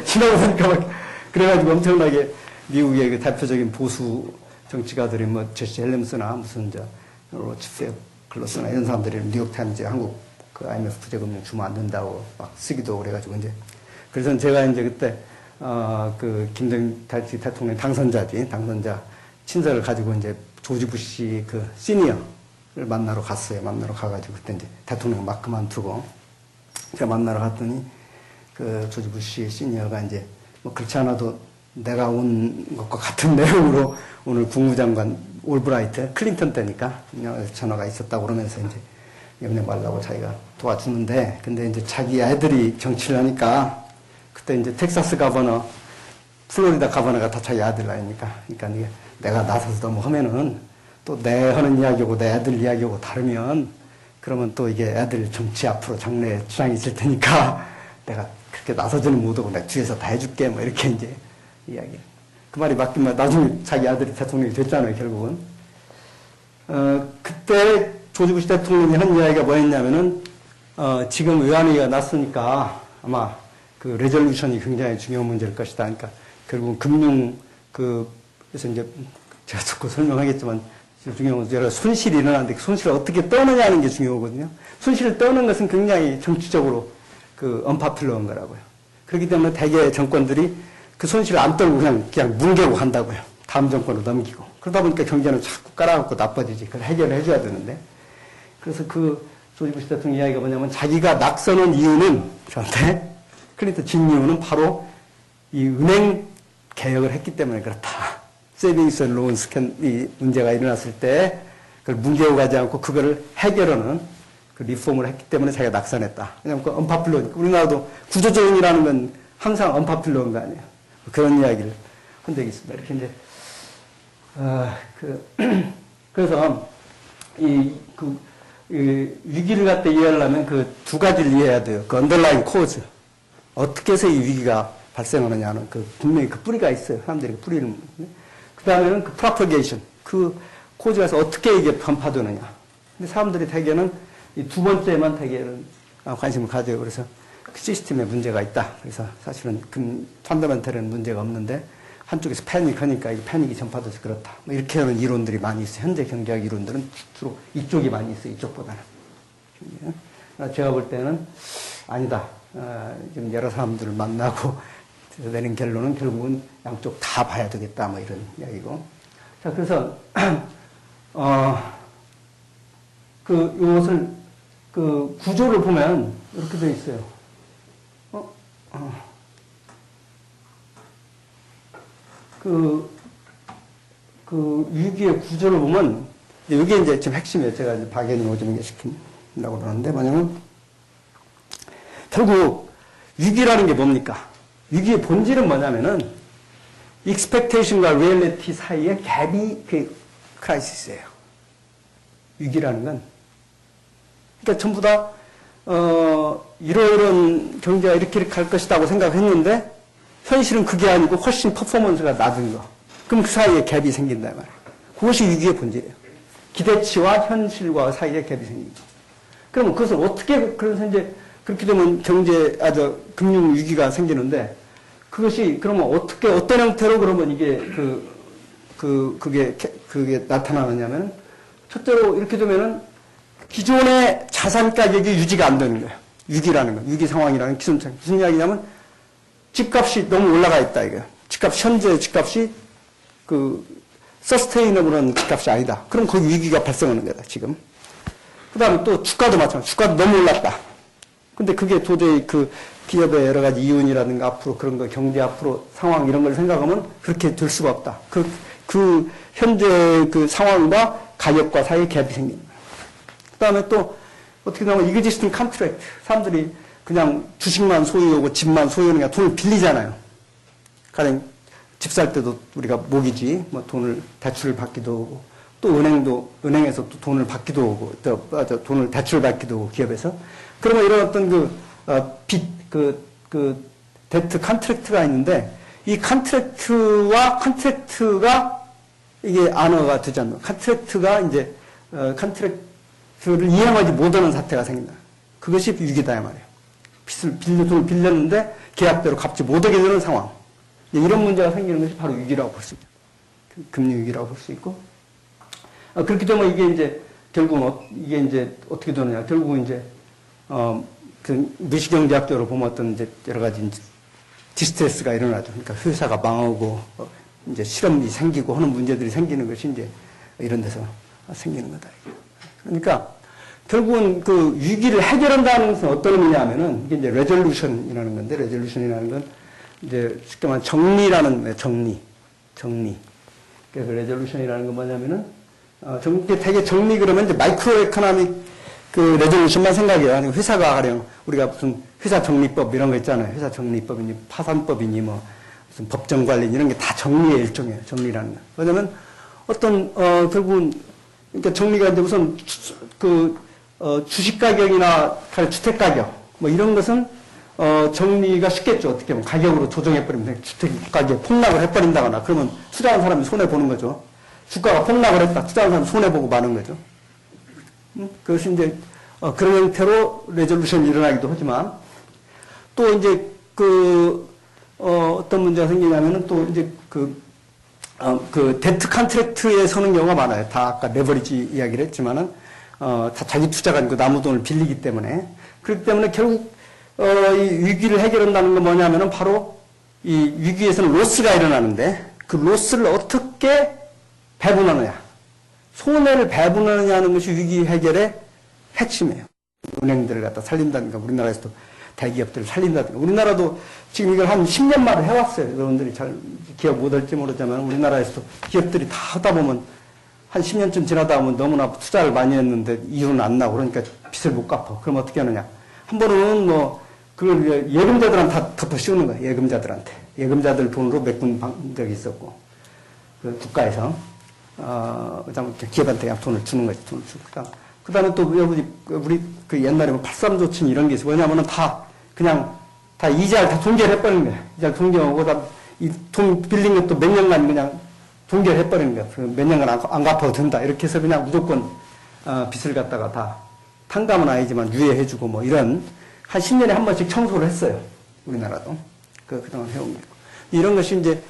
지나고 보니까 막, 그래가지고 엄청나게 미국의 그 대표적인 보수 정치가들이 뭐, 제시 헬름스나 무슨, 로치펠러스나 이런 사람들이 뉴욕타임즈에 한국 그 IMF 부재금융 주면 안 된다고 막 쓰기도 그래가지고 이제. 그래서 제가 이제 그때, 그 김대중 대통령 당선자 친서를 가지고 이제 조지 부시 그 시니어를 만나러 갔어요. 만나러 가가지고 그때 이제 대통령 막 그만두고 제가 만나러 갔더니 그 조지 부시 시니어가 이제 뭐 그렇지 않아도 내가 온 것과 같은 내용으로 오늘 국무장관 올브라이트 클린턴 때니까 전화가 있었다고 그러면서 이제 염려 말라고 자기가 도와주는데, 근데 이제 자기 아들이 정치를 하니까 그때 이제 텍사스 가버너, 플로리다 가버너가 다 자기 아들 아닙니까? 그러니까 내가 나서서 너무 하면은 또 내 하는 이야기하고 내 아들 이야기하고 다르면 그러면 또 이게 애들 정치 앞으로 장래 주장이 있을 테니까 내가 그렇게 나서지는 못하고 내가 뒤에서 다 해줄게 뭐 이렇게 이제 이야기. 그 말이 맞긴 나중에 자기 아들이 대통령이 됐잖아요, 결국은. 그때 조지 부시 대통령이 한 이야기가 뭐였냐면은, 지금 외환위기가 났으니까 아마 그 레졸루션이 굉장히 중요한 문제일 것이다. 그러니까 결국은 그래서 이제 제가 자꾸 설명하겠지만 중요한 건 여러 손실이 일어나는데 그 손실을 어떻게 떠느냐는 게 중요하거든요. 손실을 떠는 것은 굉장히 정치적으로 언파퓰러한 거라고요. 그렇기 때문에 대개 정권들이 그 손실을 안 떨고 그냥 뭉개고 간다고요. 다음 정권으로 넘기고. 그러다 보니까 경제는 자꾸 깔아갖고 나빠지지. 그걸 해결을 해줘야 되는데. 그래서 그 조지 부시 대통령 이야기가 뭐냐면 자기가 낙선한 이유는 저한테 클린턴 진 이유는 바로 이 은행 개혁을 했기 때문에 그렇다. 세빙스 앤 로은 이 문제가 일어났을 때 그걸 뭉개고 가지 않고 그거를 해결하는 그 리폼을 했기 때문에 자기가 낙선했다. 왜냐하면 그 언파퓰러니까. 우리나라도 구조조정이라는 건 항상 언파퓰러한 거 아니에요. 그런 이야기를 한 적이 있습니다. 이렇게 이제, 그래서 이 위기를 갖다 이해하려면 그 두 가지를 이해해야 돼요. 그 언더라인 코즈. 어떻게 해서 이 위기가 발생하느냐는 분명히 그 뿌리가 있어요. 사람들이 그 뿌리를. 그 다음에는 그 프로퍼게이션. 그 코즈에서 어떻게 이게 전파되느냐. 근데 사람들이 대개는 이 두 번째만 대개는 관심을 가져요. 그래서 그 시스템에 문제가 있다. 그래서 사실은 펀더멘털에는 문제가 없는데 한쪽에서 패닉하니까 이 패닉이 전파돼서 그렇다. 뭐 이렇게 하는 이론들이 많이 있어요. 현재 경제학 이론들은 주로 이쪽이 많이 있어요. 이쪽보다는. 제가 볼 때는 아니다. 지금 여러 사람들을 만나고 내린 결론은 결국은 양쪽 다 봐야 되겠다. 뭐 이런 이야기고. 자, 그래서 이것을 구조를 보면 이렇게 되어 있어요. 위기의 구조를 보면, 이게 이제 지금 핵심이에요. 제가 이제 박연이 오줌게 시킨다고 그러는데, 뭐냐면, 결국, 위기라는 게 뭡니까? 위기의 본질은 뭐냐면은, expectation과 reality 사이의 갭이 크라이시스예요. 위기라는 건. 그러니까 전부 다, 이런 경제가 이렇게 갈 것이라고 생각했는데, 현실은 그게 아니고 훨씬 퍼포먼스가 낮은 거. 그럼 그 사이에 갭이 생긴단 말이에요. 그것이 위기의 본질이에요. 기대치와 현실과 사이에 갭이 생긴 거. 그러면 그것을 어떻게, 그래서 이제 그렇게 되면 금융 위기가 생기는데, 그것이 그러면 어떻게, 어떤 형태로 그러면 이게 그게 나타나느냐면, 첫째로 이렇게 되면은 기존의 자산 가격이 유지가 안 되는 거예요. 위기라는 거. 위기 상황이라는 기존 무슨 이야기냐면, 집값이 너무 올라가 있다, 이거. 현재 집값이 서스테이너블한 집값이 아니다. 그럼 거기 위기가 발생하는 거다, 지금. 그 다음에 또 주가도 마찬가지. 주가도 너무 올랐다. 근데 그게 도저히 기업의 여러 가지 이윤이라든가 앞으로 그런 거 경제 앞으로 상황 이런 걸 생각하면 그렇게 될 수가 없다. 그 현재 그 상황과 가격과 사이에 갭이 생기는 거예요. 그 다음에 또 어떻게 보면 existing contract. 사람들이 그냥 주식만 소유하고 집만 소유하는 게 돈을 빌리잖아요. 가령 집 살 때도 우리가 모기지, 뭐 돈을 대출을 받기도 하고, 또 은행에서 또 돈을 받기도 하고, 또 돈을 대출 받기도 하고, 기업에서. 그러면 이런 어떤 데트 컨트랙트가 있는데, 이 컨트랙트가 이게 안어가 되지 않는, 컨트랙트가 이제, 컨트랙트를 이행하지 못하는 사태가 생긴다. 그것이 위기다, 이 말이에요. 돈을 빌렸는데 계약대로 갚지 못하게 되는 상황. 이런 문제가 생기는 것이 바로 위기라고 볼 수 있죠. 금융위기라고 볼 수 있고. 그렇게 되면 이게 이제, 결국은 이게 이제 어떻게 되느냐. 결국은 이제, 미시경제학적으로 보면 어떤 이제 여러 가지 이제 디스트레스가 일어나죠. 그러니까 회사가 망하고, 이제 실업이 생기고 하는 문제들이 생기는 것이 이제 이런 데서 생기는 거다. 그러니까 결국은 그 위기를 해결한다는 것은 어떤 의미냐 하면은 이게 이제 레졸루션이라는 건데, 레졸루션이라는 건 이제 쉽게 말하면 정리. 그래서 레졸루션이라는 건 뭐냐면은, 되게 정리 그러면 이제 마이크로 에코노믹 그 레졸루션만 생각해요. 아니 회사가 가령 우리가 무슨 회사 정리법 이런 거 있잖아요. 회사 정리법이니 파산법이니 뭐 무슨 법정 관리 이런 게 다 정리의 일종이에요. 정리라는 거. 왜냐면 어떤, 결국은, 그러니까 정리가 이제 우선 주식 가격이나 주택 가격 뭐 이런 것은 정리가 쉽겠죠. 어떻게 보면 가격으로 조정해버리면 주택 가격 폭락을 해버린다거나 그러면 투자한 사람이 손해보는 거죠. 주가가 폭락을 했다. 투자한 사람이 손해보고 마는 거죠. 그것이 이제 그런 형태로 레졸루션이 일어나기도 하지만 또 이제 어떤 문제가 생기냐면은 또 이제 데트 컨트랙트에 서는 경우가 많아요. 다 아까 레버리지 이야기를 했지만은 다 자기 투자가 아니고 남의 돈을 빌리기 때문에. 그렇기 때문에 결국, 이 위기를 해결한다는 건 뭐냐면은 바로 이 위기에서는 로스가 일어나는데 그 로스를 어떻게 배분하느냐. 손해를 배분하느냐는 것이 위기 해결의 핵심이에요. 은행들을 갖다 살린다든가 우리나라에서도 대기업들을 살린다든가. 우리나라도 지금 이걸 한 10년 만에 해왔어요. 여러분들이 잘 기억 못할지 모르지만 우리나라에서도 기업들이 다 하다 보면 한 10년쯤 지나다 보면 너무나 투자를 많이 했는데 이윤은 안 나고 그러니까 빚을 못 갚아. 그럼 어떻게 하느냐. 한 번은 뭐 그걸 예금자들한테 다 덮어 씌우는 거예요. 예금자들한테. 예금자들 돈으로 메꾼 적이 있었고 그 국가에서 그다음에 기업한테 그냥 돈을 주는 거지. 돈을 주고. 그 다음에 또 우리 그 옛날에 뭐 83조친 이런 게 있어요. 왜냐하면 다 그냥 다 이자를 다 동결해버리는 거예요. 이자를 동결하고 이 돈 빌린 것도 몇 년간 그냥 동결해버리는 거예요. 몇 년간 안 갚아도 된다. 이렇게 해서 그냥 무조건 빚을 갖다가 다 탕감은 아니지만 유예해주고 뭐 이런 한 10년에 한 번씩 청소를 했어요. 우리나라도. 그동안 해온 거. 이런 것이 이제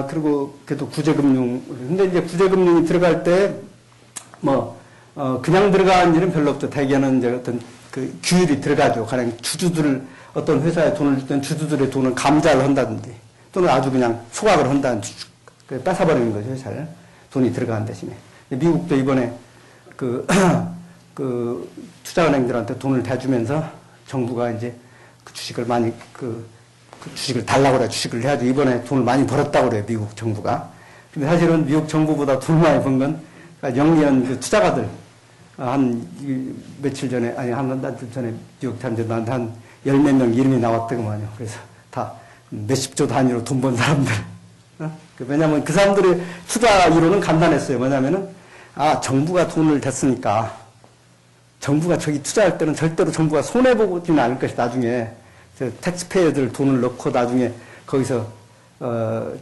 그리고 그래도 구제금융. 근데 이제 구제금융이 들어갈 때 그냥 들어가는 일은 별로 없죠. 대개는 이제 어떤 그 규율이 들어가죠. 가령 어떤 회사에 돈을 주던 주주들의 돈을 감자를 한다든지 또는 아주 그냥 소각을 한다든지 뺏어버리는 거죠. 회사를. 돈이 들어가는 대신에. 미국도 이번에 투자은행들한테 돈을 대주면서 정부가 이제 그 주식을 많이 그 주식을 달라고 그래. 주식을 해야지. 이번에 돈을 많이 벌었다고 그래요. 미국 정부가. 근데 사실은 미국 정부보다 돈을 많이 번 건 영리한 그 투자가들 며칠 전에, 한 달 전에 뉴욕 타임즈에 나한테 한 열 몇 명 이름이 나왔더구만요. 그래서 다 몇십조 단위로 돈 번 사람들. 왜냐면 그 사람들의 투자 이론은 간단했어요. 뭐냐면은, 정부가 돈을 댔으니까, 정부가 저기 투자할 때는 절대로 정부가 손해보지는 않을 것이 나중에, 텍스페이어들 돈을 넣고 나중에 거기서,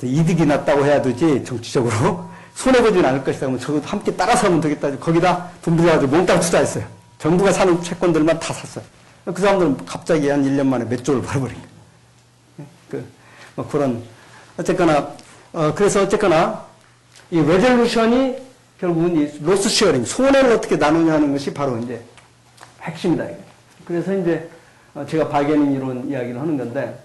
이득이 났다고 해야 되지, 정치적으로. 손해보지는 않을 것이다. 그러면 저도 함께 따라서 하면 되겠다. 거기다 돈 들여가지고 몽땅 투자했어요. 정부가 사는 채권들만 다 샀어요. 그 사람들은 갑자기 한 1년 만에 몇 조를 벌어버린 거예요. 그런, 그래서 어쨌거나, 이 레졸루션이 결국은 이 로스 쉐어링, 손해를 어떻게 나누냐는 것이 바로 이제 핵심이다. 그래서 이제 제가 바게닝 이론 이야기를 하는 건데,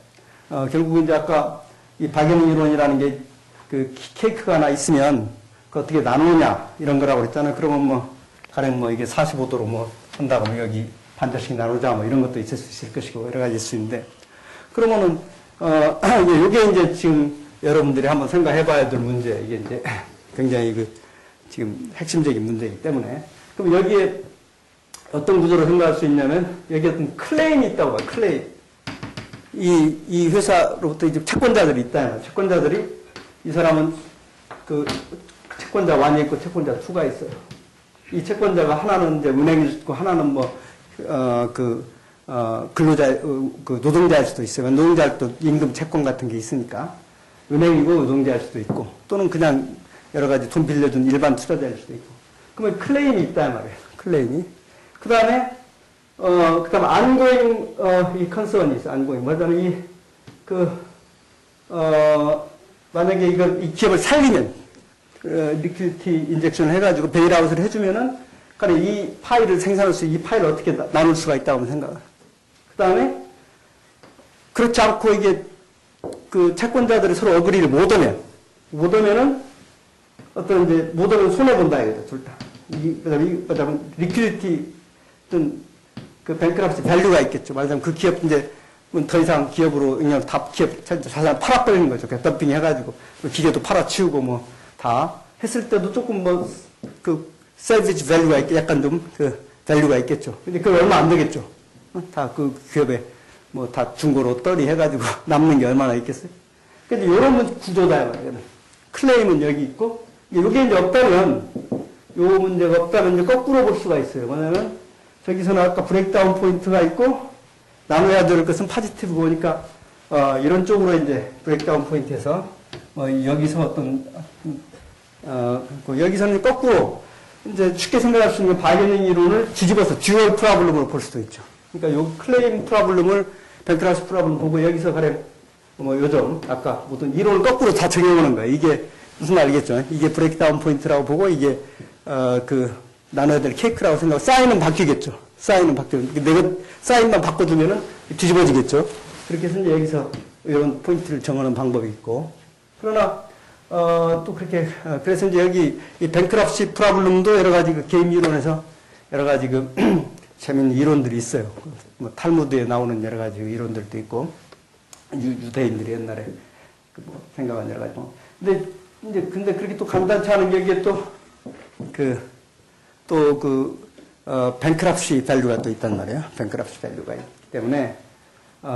결국은 이제 아까 이 바게닝 이론이라는 게 그 케이크가 하나 있으면 그 어떻게 나누냐 이런 거라고 그랬잖아요. 그러면 가령 이게 45도로 한다고 여기 반절씩 나누자 이런 것도 있을 수 있을 것이고 여러 가지 있을 수 있는데 그러면은, 이게 이제 지금 여러분들이 한번 생각해 봐야 될 문제, 이게 이제 굉장히 지금 핵심적인 문제이기 때문에. 그럼 여기에 어떤 구조로 생각할 수 있냐면, 여기에 어떤 클레임이 있다고 봐요, 클레임. 이 회사로부터 이제 채권자들이 있다. 채권자들이, 이 사람은 채권자 1이 있고 채권자 2가 있어요. 이 채권자가 하나는 이제 은행일 수도 있고, 하나는 근로자, 노동자일 수도 있어요. 노동자일 또 임금 채권 같은 게 있으니까. 은행이고 노동자일 수도 있고, 또는 그냥 여러 가지 돈 빌려준 일반 투자자일 수도 있고. 그러면 클레임이 있다 말이에요. 클레임이. 그 다음에, ongoing, 이 concern이 있어, ongoing. 뭐냐면 만약에 이 기업을 살리면, 리퀴디티 인젝션을 해가지고 베일아웃을 해주면은, 그러니까 이 파일을 생산할 수, 이 파일을 어떻게 나눌 수가 있다고 생각을. 그 다음에, 그렇지 않고 이게 채권자들이 서로 어그리를 못 오면은, 못 오면 손해본다, 이거죠, 둘 다. 그다음에 리퀴디티, 어떤, 뱅크럽시 밸류가 있겠죠. 말하자면 그 기업 더 이상 기업으로 그냥 기업 자산 팔아버리는 거죠. 덤핑 해가지고. 기계도 팔아치우고 다 했을 때도 조금 셀비지 밸류가 약간 좀 밸류가 있겠죠. 근데 그거 얼마 안 되겠죠. 다 기업에 다 중고로 떨이 해가지고 남는 게 얼마나 있겠어요. 근데 이런 구조다 말이에요. 클레임은 여기 있고, 이게 이제 없다면, 요 문제가 없다면 이제 거꾸로 볼 수가 있어요. 뭐냐면, 저기서는 아까 브레이크다운 포인트가 있고, 나눠야 될 것은 파지티브 보니까, 이런 쪽으로 이제 브레이크다운 포인트에서, 여기서 여기서는 거꾸로, 이제 쉽게 생각할 수 있는 바이오닝 이론을 뒤집어서 듀얼 프로블럼으로 볼 수도 있죠. 그러니까 요 클레임 프로블럼을 뱅크라스 프로블럼 보고 여기서 가령, 요즘, 아까 모든 이론을 거꾸로 다 적용하는 거예요. 이게 무슨 말이겠죠? 이게 브레이크다운 포인트라고 보고, 이게, 나눠야 될 케이크라고 생각하고, 사인은 바뀌겠죠. 사인은 내가 사인만 바꿔주면은 뒤집어지겠죠. 그렇게 해서 이제 여기서 이런 포인트를 정하는 방법이 있고. 그러나, 또 그렇게, 그래서 이제 여기 이 뱅크럽시 프로블럼도 여러 가지 게임 이론에서 여러 가지 재밌는 이론들이 있어요. 탈무드에 나오는 여러 가지 이론들도 있고, 유대인들이 옛날에 생각한 여러 가지. 근데 그렇게 또 간단치 않은 게 이게 뱅크럽시 밸류가 또 있단 말이에요. 뱅크럽시 밸류가 있기 때문에,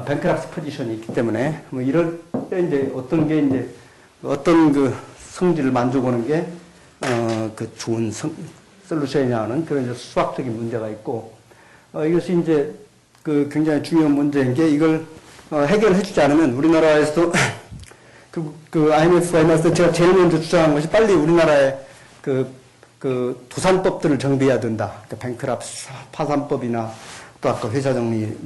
뱅크럽시 포지션이 있기 때문에, 이럴 때 이제 어떤 성질을 만져보는 게, 좋은 솔루션이냐 하는 그런 이제 수학적인 문제가 있고, 이것이 이제 굉장히 중요한 문제인 게 이걸 해결해 주지 않으면 우리나라에서도 IMF가 이날때 제가 제일 먼저 주장한 것이 빨리 우리나라의 도산법들을 정비해야 된다. 뱅크럽시 파산법이나 또 아까 회사 정리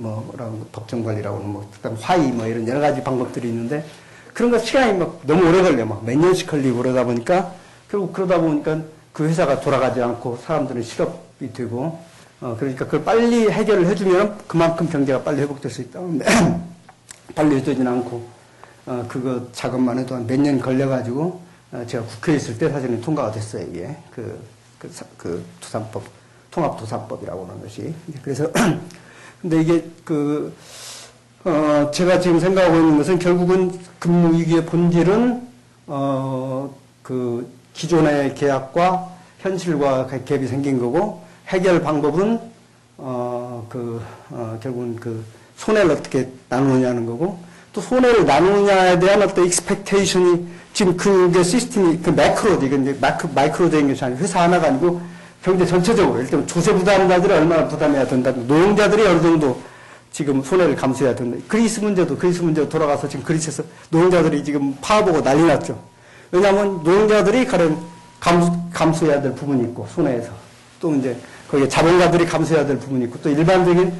법정 관리라고 그다음 화의 이런 여러 가지 방법들이 있는데 그런 거 시간이 너무 오래 걸려. 몇 년씩 걸리고 그러다 보니까 결국 그러다 보니까 그 회사가 돌아가지 않고 사람들은 실업이 되고 그러니까 그걸 빨리 해결을 해주면 그만큼 경제가 빨리 회복될 수 있다. 근데 빨리 해주지는 않고 그거 작업만 해도 한 몇 년 걸려가지고 제가 국회에 있을 때 사실은 통과가 됐어요. 이게 도산법 통합도산법이라고 하는 것이. 그래서 근데 이게 제가 지금 생각하고 있는 것은 결국은 금융위기의 본질은 기존의 계약과 현실과 갭이 생긴 거고 해결 방법은 결국은 손해를 어떻게 나누느냐는 거고 또 손해를 나누느냐에 대한 어떤 익스펙테이션이 지금 그게 시스템이 매크로지 이건 이제 마이크로적인 것이 아니고 회사 하나가 아니고 경제 전체적으로 일단 조세 부담자들이 얼마나 부담해야 된다 노동자들이 어느 정도 지금 손해를 감수해야 된다. 그리스 문제도 돌아가서 지금 그리스에서 노동자들이 지금 파업하고 난리 났죠. 왜냐하면 노동자들이 가령 감수해야 될 부분이 있고 손해에서 또 이제 거기에 자본가들이 감수해야 될 부분이 있고 또 일반적인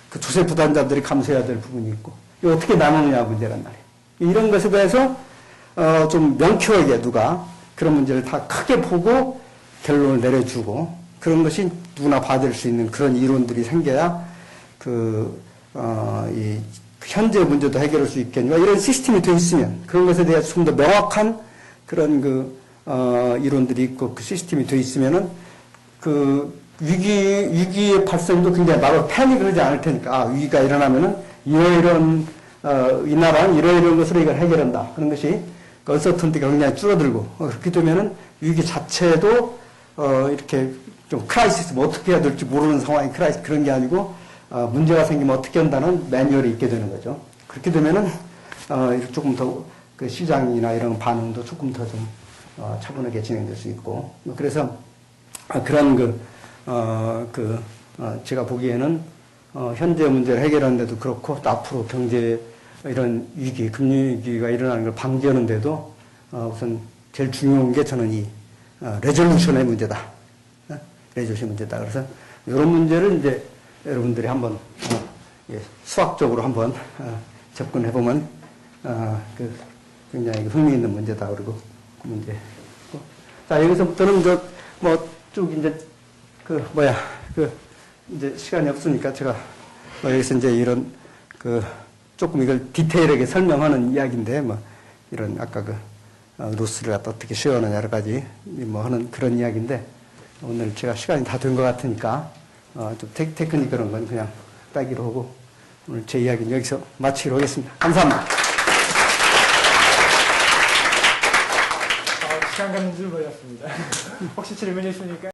그 조세 부담자들이 감수해야 될 부분이 있고 이거 어떻게 나누느냐 문제란 말이에요. 이런 것에 대해서 좀 명쾌하게 누가 그런 문제를 다 크게 보고 결론을 내려주고 그런 것이 누구나 받을 수 있는 그런 이론들이 생겨야 이 현재 문제도 해결할 수 있겠냐 이런 시스템이 되어 있으면 그런 것에 대해서 좀 더 명확한 그런 이론들이 있고 그 시스템이 되어 있으면은 위기의 발생도 굉장히 바로 패닉을 하지 않을 테니까 위기가 일어나면은 이런 이 나라는 이런 것으로 이걸 해결한다. 그런 것이 그 언서턴티가 굉장히 줄어들고 그렇게 되면은 위기 자체도 이렇게 좀 크라이시스 뭐 어떻게 해야 될지 모르는 상황이 크라이시스 그런 게 아니고 문제가 생기면 어떻게 한다는 매뉴얼이 있게 되는 거죠. 그렇게 되면은 조금 더 그 시장이나 이런 반응도 조금 더 좀 차분하게 진행될 수 있고 그래서 그런 제가 보기에는 현재 문제를 해결하는데도 그렇고 또 앞으로 경제 이런 위기, 금융위기가 일어나는 걸 방지하는데도 우선 제일 중요한 게 저는 이 레졸루션의 문제다. 레졸루션 문제다. 그래서 이런 문제를 이제 여러분들이 한번 수학적으로 한번 접근해보면 굉장히 흥미있는 문제다. 그리고 그 문제. 자, 여기서부터는 쭉 이제 이제 시간이 없으니까 제가 여기서 이제 이런 조금 이걸 디테일하게 설명하는 이야기인데 이런 아까 루스를 갖다 어떻게 쉐어하는 여러 가지 하는 그런 이야기인데 오늘 제가 시간이 다 된 것 같으니까 좀 테크니컬한 건 그냥 따기로 하고 오늘 제 이야기는 여기서 마치기로 하겠습니다. 감사합니다. 시간 가는 줄 몰랐습니다. 혹시 질문 있으니까